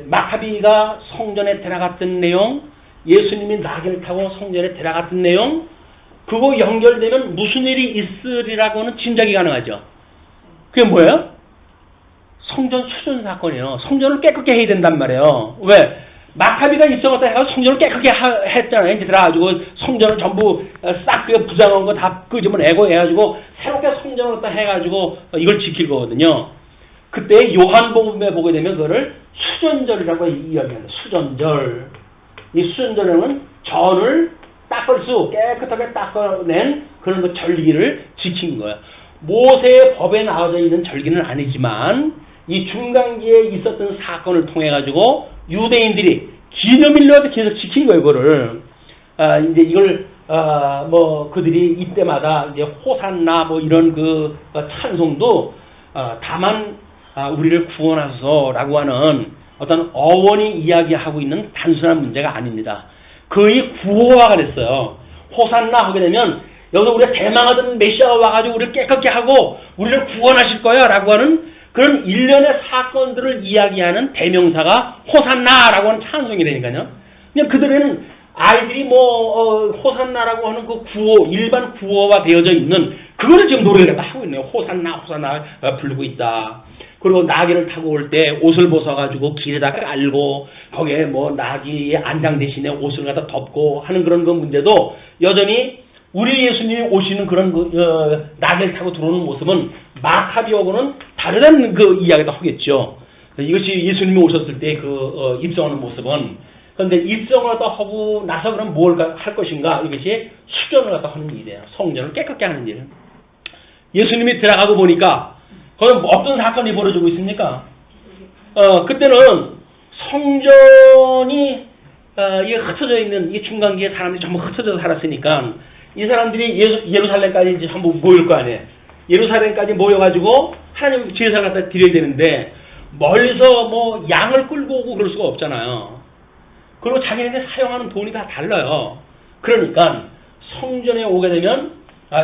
마카비가 성전에 들어갔던 내용, 예수님이 나귀를 타고 성전에 들어갔던 내용, 그거 연결되면 무슨 일이 있으리라고는 짐작이 가능하죠. 그게 뭐예요? 성전 수전 사건이에요. 성전을 깨끗게 해야 된단 말이에요. 왜? 마카비가 입성했다 해서 성전을 깨끗게 했잖아요. 이제 들어가지고 성전을 전부 싹 부장한 거 다 끄집어내고 해가지고 새롭게 성전을 갖다 해가지고 이걸 지킬 거거든요. 그때 요한복음에 보게 되면 그거를 수전절이라고 이야기합니다. 수전절. 이 수전절에는 전을 닦을 수 깨끗하게 닦아낸 그런 그 절기를 지킨 거예요. 모세의 법에 나와져 있는 절기는 아니지만 이 중간기에 있었던 사건을 통해 가지고 유대인들이 기념일로 계속 지킨 거예요. 이거를 이제 이걸 뭐 그들이 이때마다 이제 호산나 뭐 이런 그 찬송도 다만 우리를 구원하소서라고 하는 어떤 어원이 이야기하고 있는 단순한 문제가 아닙니다. 거의 구호가 그랬어요. 호산나 하게 되면 여기서 우리가 대망하던 메시아가 와가지고 우리를 깨끗게 하고 우리를 구원하실 거야 라고 하는 그런 일련의 사건들을 이야기하는 대명사가 호산나라고 하는 찬송이라니까요. 그냥 그들은 아이들이 호산나라고 하는 그 구호, 일반 구호가 되어져 있는 그거를 지금 노래를 하고 있네요. 호산나, 호산나 부르고 있다. 그리고 나귀를 타고 올 때 옷을 벗어가지고 길에다 깔고 거기에 뭐 나귀의 안장 대신에 옷을 갖다 덮고 하는 그런 그 문제도 여전히 우리 예수님이 오시는 그런 나귀를 타고 들어오는 모습은 마카비하고는 다르다는 그 이야기도 하겠죠. 이것이 예수님이 오셨을 때 입성하는 모습은. 그런데 입성을 갖다 하고 나서 그럼 뭘 할 것인가? 이것이 수전을 갖다 하는 일이에요. 성전을 깨끗게 하는 일. 예수님이 들어가고 보니까 거기 어떤 사건이 벌어지고 있습니까? 그때는 성전이 이 흩어져 있는 이 중간기에 사람들이 전부 흩어져 살았으니까 이 사람들이 예루살렘까지 이제 전부 모일 거 아니에요. 예루살렘까지 모여가지고 하나님 제사를 갖다 드려야 되는데 멀리서 뭐 양을 끌고 오고 그럴 수가 없잖아요. 그리고 자기네들 사용하는 돈이 다 달라요. 그러니까 성전에 오게 되면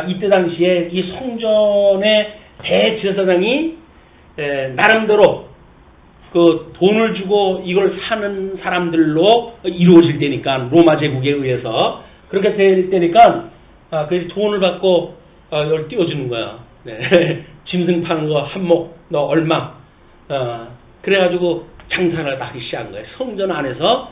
이때 당시에 이 성전의 대제사장이 나름대로 그 돈을 주고 이걸 사는 사람들로 이루어질 때니까 로마 제국에 의해서 그렇게 될 때니까 그 돈을 받고 이걸 띄워주는 거야. 네. 짐승 파는 거 한몫 너 얼마 그래가지고 장사를 하기 시작한 거예요. 성전 안에서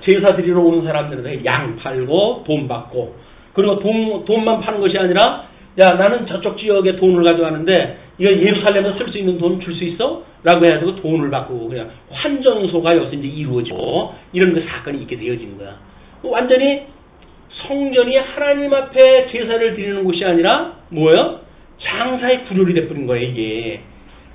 제사 드리러 오는 사람들한테 양 팔고 돈 받고 그리고 돈만 파는 것이 아니라 야 나는 저쪽 지역에 돈을 가져가는데 이거 예루살렘에 쓸 수 있는 돈 줄 수 있어? 라고 해가지고 돈을 받고 그냥 환전소가 여기서 이제 이루어지고 이런 그 사건이 있게 되어지는 거야. 완전히 성전이 하나님 앞에 제사를 드리는 곳이 아니라 뭐예요? 장사의 구렬이 돼버린 거예요 이게.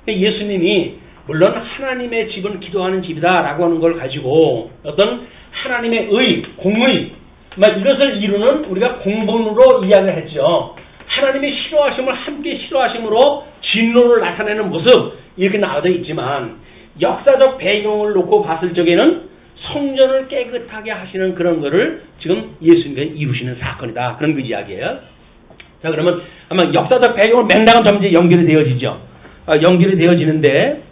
예수님이 물론 하나님의 집은 기도하는 집이다 라고 하는 걸 가지고 어떤 하나님의 의, 공의 이것을 이루는 우리가 공본으로 이야기를 했죠. 하나님의 싫어하심을 함께 싫어하심으로 진노를 나타내는 모습 이렇게 나와져 있지만 역사적 배경을 놓고 봤을 적에는 성전을 깨끗하게 하시는 그런 거를 지금 예수님께서 이루시는 사건이다. 그런 그 이야기예요. 자 그러면 아마 역사적 배경을 맥락은 점점 연결이 되어지죠. 연결이 되어지는데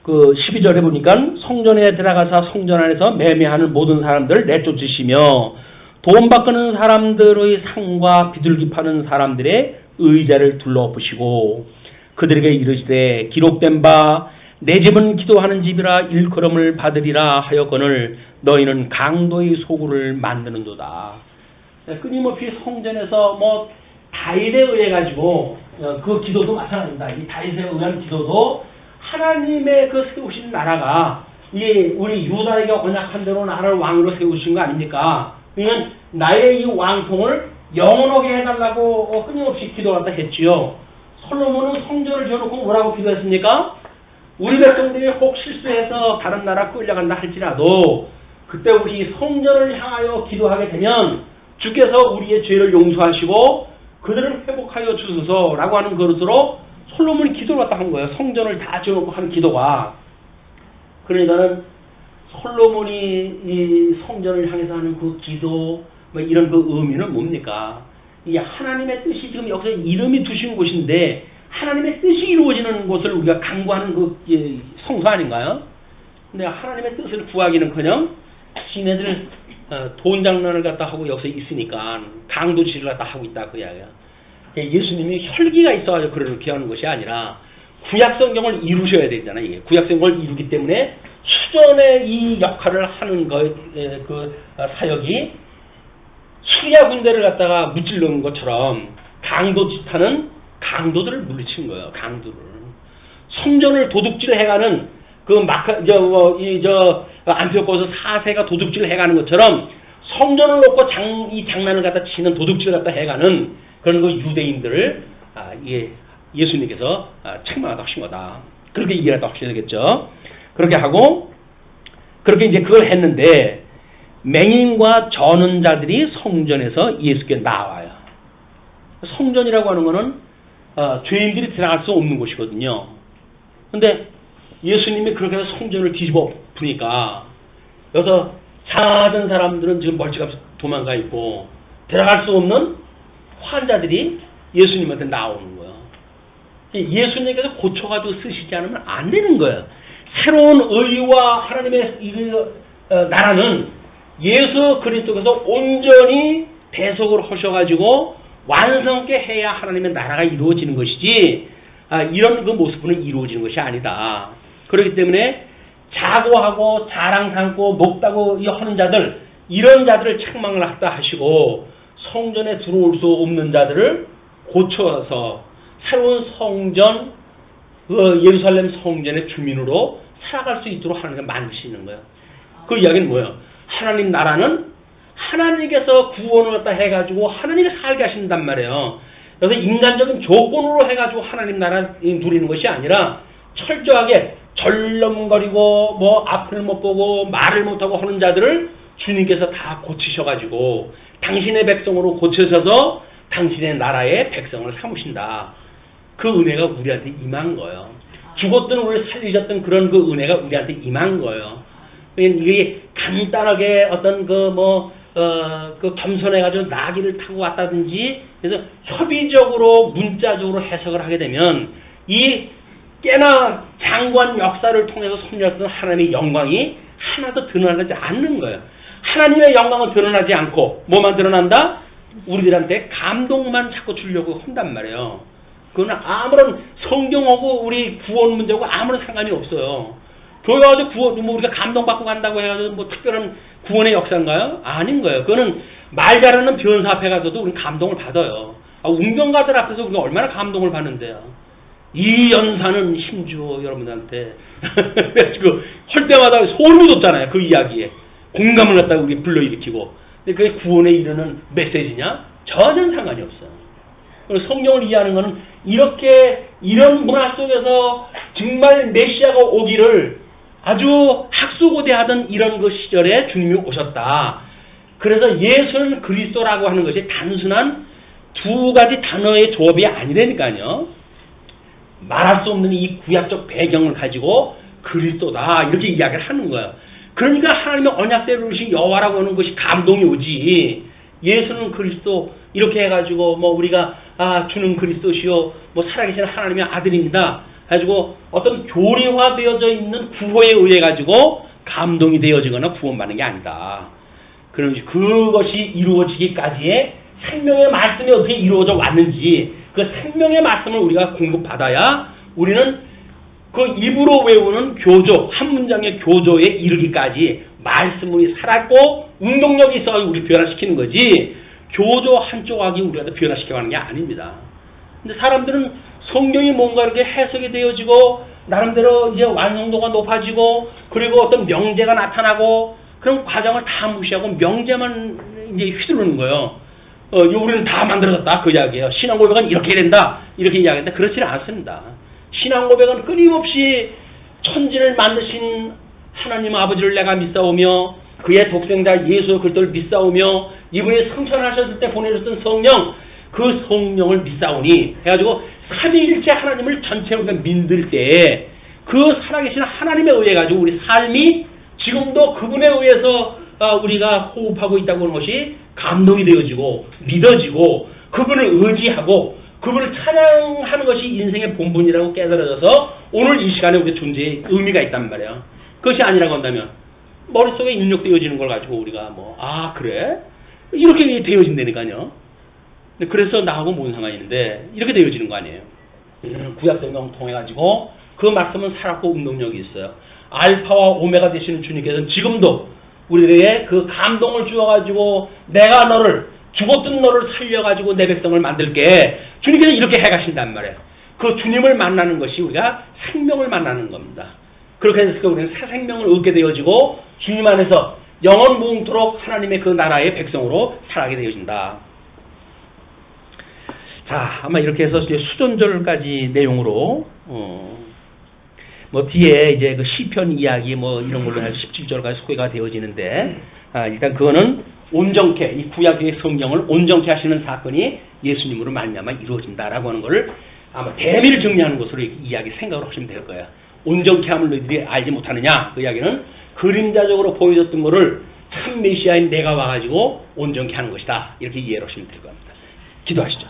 그 12절에 보니까 성전에 들어가서 성전 안에서 매매하는 모든 사람들을 내쫓으시며 돈 바꾸는 사람들의 상과 비둘기 파는 사람들의 의자를 둘러엎으시고 그들에게 이르시되 기록된 바 내 집은 기도하는 집이라 일컬음을 받으리라 하였거늘 너희는 강도의 소굴을 만드는도다. 끊임없이 성전에서 뭐 다윗에 의해 가지고 그 기도도 마찬가지입니다. 이 다윗에 의한 기도도 하나님의 그 세우신 나라가 이 우리 유다에게 언약한 대로 나라를 왕으로 세우신 거 아닙니까? 그러면 나의 이 왕통을 영원하게 해달라고 끊임없이 기도한다 했지요. 솔로몬은 성전을 지어놓고 뭐라고 기도했습니까? 우리 백성들이 혹 실수해서 다른 나라 끌려간다 할지라도 그때 우리 성전을 향하여 기도하게 되면 주께서 우리의 죄를 용서하시고 그들을 회복하여 주소서라고 하는 그릇으로 솔로몬이 기도를 갖다 한 거예요. 성전을 다 지어놓고 하는 기도가. 그러니까는 솔로몬이 이 성전을 향해서 하는 그 기도, 뭐 이런 그 의미는 뭡니까? 이 하나님의 뜻이 지금 여기서 이름이 두신 곳인데 하나님의 뜻이 이루어지는 곳을 우리가 강구하는 그 성소 아닌가요? 근데 하나님의 뜻을 구하기는커녕 지네들 돈 장난을 갖다 하고 여기서 있으니까 강도질을 갖다 하고 있다 그 이야기야. 예수님이 혈기가 있어가지고 그렇게 하는 것이 아니라 구약성경을 이루셔야 되잖아요. 이게 구약성경을 이루기 때문에 수전의 이 역할을 하는 그 사역이 수리아 군대를 갖다가 무찔러는 것처럼 강도짓하는 강도들을 물리친 거예요. 강도를. 성전을 도둑질 해가는 그 안티오코스 4세가 도둑질을 해가는 것처럼 성전을 놓고 이 장난을 갖다 치는 도둑질을 갖다 해가는 그런 그 유대인들을 예수님께서 책망하다 하신 거다. 그렇게 이해하다 하셔야 되겠죠. 그렇게 하고 그렇게 이제 그걸 했는데 맹인과 저는 자들이 성전에서 예수께 나와요. 성전이라고 하는 거는 죄인들이 들어갈 수 없는 곳이거든요. 근데 예수님이 그렇게 해서 성전을 뒤집어 엎으니까 여기서 작은 사람들은 지금 멀찌감치 도망가 있고 들어갈 수 없는 환자들이 예수님한테 나오는 거예요. 예수님께서 고쳐가지고 쓰시지 않으면 안 되는 거예요. 새로운 의와 하나님의 나라는 예수 그리스도께서 온전히 대속을 하셔가지고 완성케 해야 하나님의 나라가 이루어지는 것이지 이런 그 모습으로는 이루어지는 것이 아니다. 그렇기 때문에 자고하고 자랑 삼고 높다고 하는 자들 이런 자들을 책망을 하다 하시고 성전에 들어올 수 없는 자들을 고쳐서 새로운 성전 예루살렘 성전의 주민으로 살아갈 수 있도록 하나님께 만드시는 거예요. 그 이야기는 뭐예요? 하나님 나라는 하나님께서 구원을 갖다 해가지고 하나님이 살게 하신단 말이에요. 그래서 인간적인 조건으로 해가지고 하나님 나라 누리는 것이 아니라 철저하게 절름거리고 뭐 앞을 못 보고 말을 못하고 하는 자들을 주님께서 다 고치셔가지고 당신의 백성으로 고쳐셔서 당신의 나라의 백성을 삼으신다. 그 은혜가 우리한테 임한 거예요. 죽었던 우리를 살리셨던 그런 그 은혜가 우리한테 임한 거예요. 이게 간단하게 어떤 그 겸손해가지고 나귀를 타고 왔다든지 그래서 협의적으로 문자적으로 해석을 하게 되면 이 꽤나 장관 역사를 통해서 섬겼던 하나님의 영광이 하나도 드러나지 않는 거예요. 하나님의 영광은 드러나지 않고 뭐만 드러난다? 우리들한테 감동만 자꾸 주려고 한단 말이에요. 그거는 아무런 성경하고 우리 구원 문제하고 아무런 상관이 없어요. 교회 와서 구원, 우리가 감동받고 간다고 해가지고 뭐 특별한 구원의 역사인가요? 아닌 거예요. 그거는 말 잘하는 변사 앞에 가서도 우리는 감동을 받아요. 운동가들 앞에서 우리가 얼마나 감동을 받는데요. 이 연사는 심주어 여러분들한테 그래가지고 할 때마다 소름이 돋잖아요. 그 이야기에 공감을 갖다가 우리 불러일으키고 근데 그게 구원에 이르는 메시지냐? 전혀 상관이 없어요. 성경을 이해하는 것은 이렇게 이런 문화 속에서 정말 메시아가 오기를 아주 학수고대하던 이런 그 시절에 주님이 오셨다. 그래서 예수는 그리스도라고 하는 것이 단순한 두 가지 단어의 조합이 아니라니까요. 말할 수 없는 이 구약적 배경을 가지고 그리스도다 이렇게 이야기를 하는 거예요. 그러니까 하나님의 언약대로 오신 여호와라고 하는 것이 감동이 오지. 예수는 그리스도 이렇게 해가지고 뭐 우리가 주는 그리스도시요 뭐 살아계신 하나님의 아들입니다. 가지고 어떤 교리화되어져 있는 구호에 의해 가지고 감동이 되어지거나 구원받는 게 아니다. 그것이 이루어지기까지의 생명의 말씀이 어떻게 이루어져 왔는지 그 생명의 말씀을 우리가 공급받아야 우리는 그 입으로 외우는 교조 한 문장의 교조에 이르기까지 말씀이 살았고 운동력이 있어서 우리 변화시키는 거지 교조 한 조각이 우리가 변화시켜가는 게 아닙니다. 근데 사람들은 성경이 뭔가 이렇게 해석이 되어지고 나름대로 이제 완성도가 높아지고 그리고 어떤 명제가 나타나고 그런 과정을 다 무시하고 명제만 이제 휘두르는 거예요. 우리는 다 만들어졌다 그 이야기예요. 신앙 고백은 이렇게 된다 이렇게 이야기한다. 그렇지는 않습니다. 신앙 고백은 끊임없이 천지를 만드신 하나님 아버지를 내가 믿사오며 그의 독생자 예수 그리스도를 믿사오며 이분이 승천하셨을 때 보내줬던 성령, 그 성령을 믿사오니 해가지고 삼위일체 하나님을 전체 우리가 믿을 때 그 살아계신 하나님에 의해 가지고 우리 삶이 지금도 그분에 의해서 우리가 호흡하고 있다고 하는 것이 감동이 되어지고 믿어지고 그분을 의지하고 그분을 찬양하는 것이 인생의 본분이라고 깨달아져서 오늘 이 시간에 우리 존재에 의미가 있단 말이에요. 그것이 아니라고 한다면 머릿속에 입력되어지는 걸 가지고 우리가 그래? 이렇게 되어진다니까요. 그래서 나하고 뭔 상관이 있는데 이렇게 되어지는 거 아니에요. 구약성경 통해 가지고 그 말씀은 살았고 운동력이 있어요. 알파와 오메가 되시는 주님께서는 지금도 우리에게 그 감동을 주어가지고 내가 너를 죽었던 너를 살려가지고 내 백성을 만들게 주님께서 이렇게 해가신단 말이에요. 그 주님을 만나는 것이 우리가 생명을 만나는 겁니다. 그렇게 해서 우리는 새 생명을 얻게 되어지고 주님 안에서 영원 무궁토록 하나님의 그 나라의 백성으로 살아가게 되어진다. 자, 아마 이렇게 해서 이제 수존절까지 내용으로 뒤에 이제 그 시편 이야기 이런 걸로 해서 17절까지 소개가 되어지는데 일단 그거는 온전케 이 구약의 성경을 온전케 하시는 사건이 예수님으로 말미암아 이루어진다라고 하는 것을 아마 대미를 정리하는 것으로 이야기 생각을 하시면 될 거예요. 온전케 함을 너희들이 알지 못하느냐 그 이야기는 그림자적으로 보여줬던 것을 참 메시아인 내가 와가지고 온전케 하는 것이다 이렇게 이해를 하시면 될 겁니다. 기도하시죠.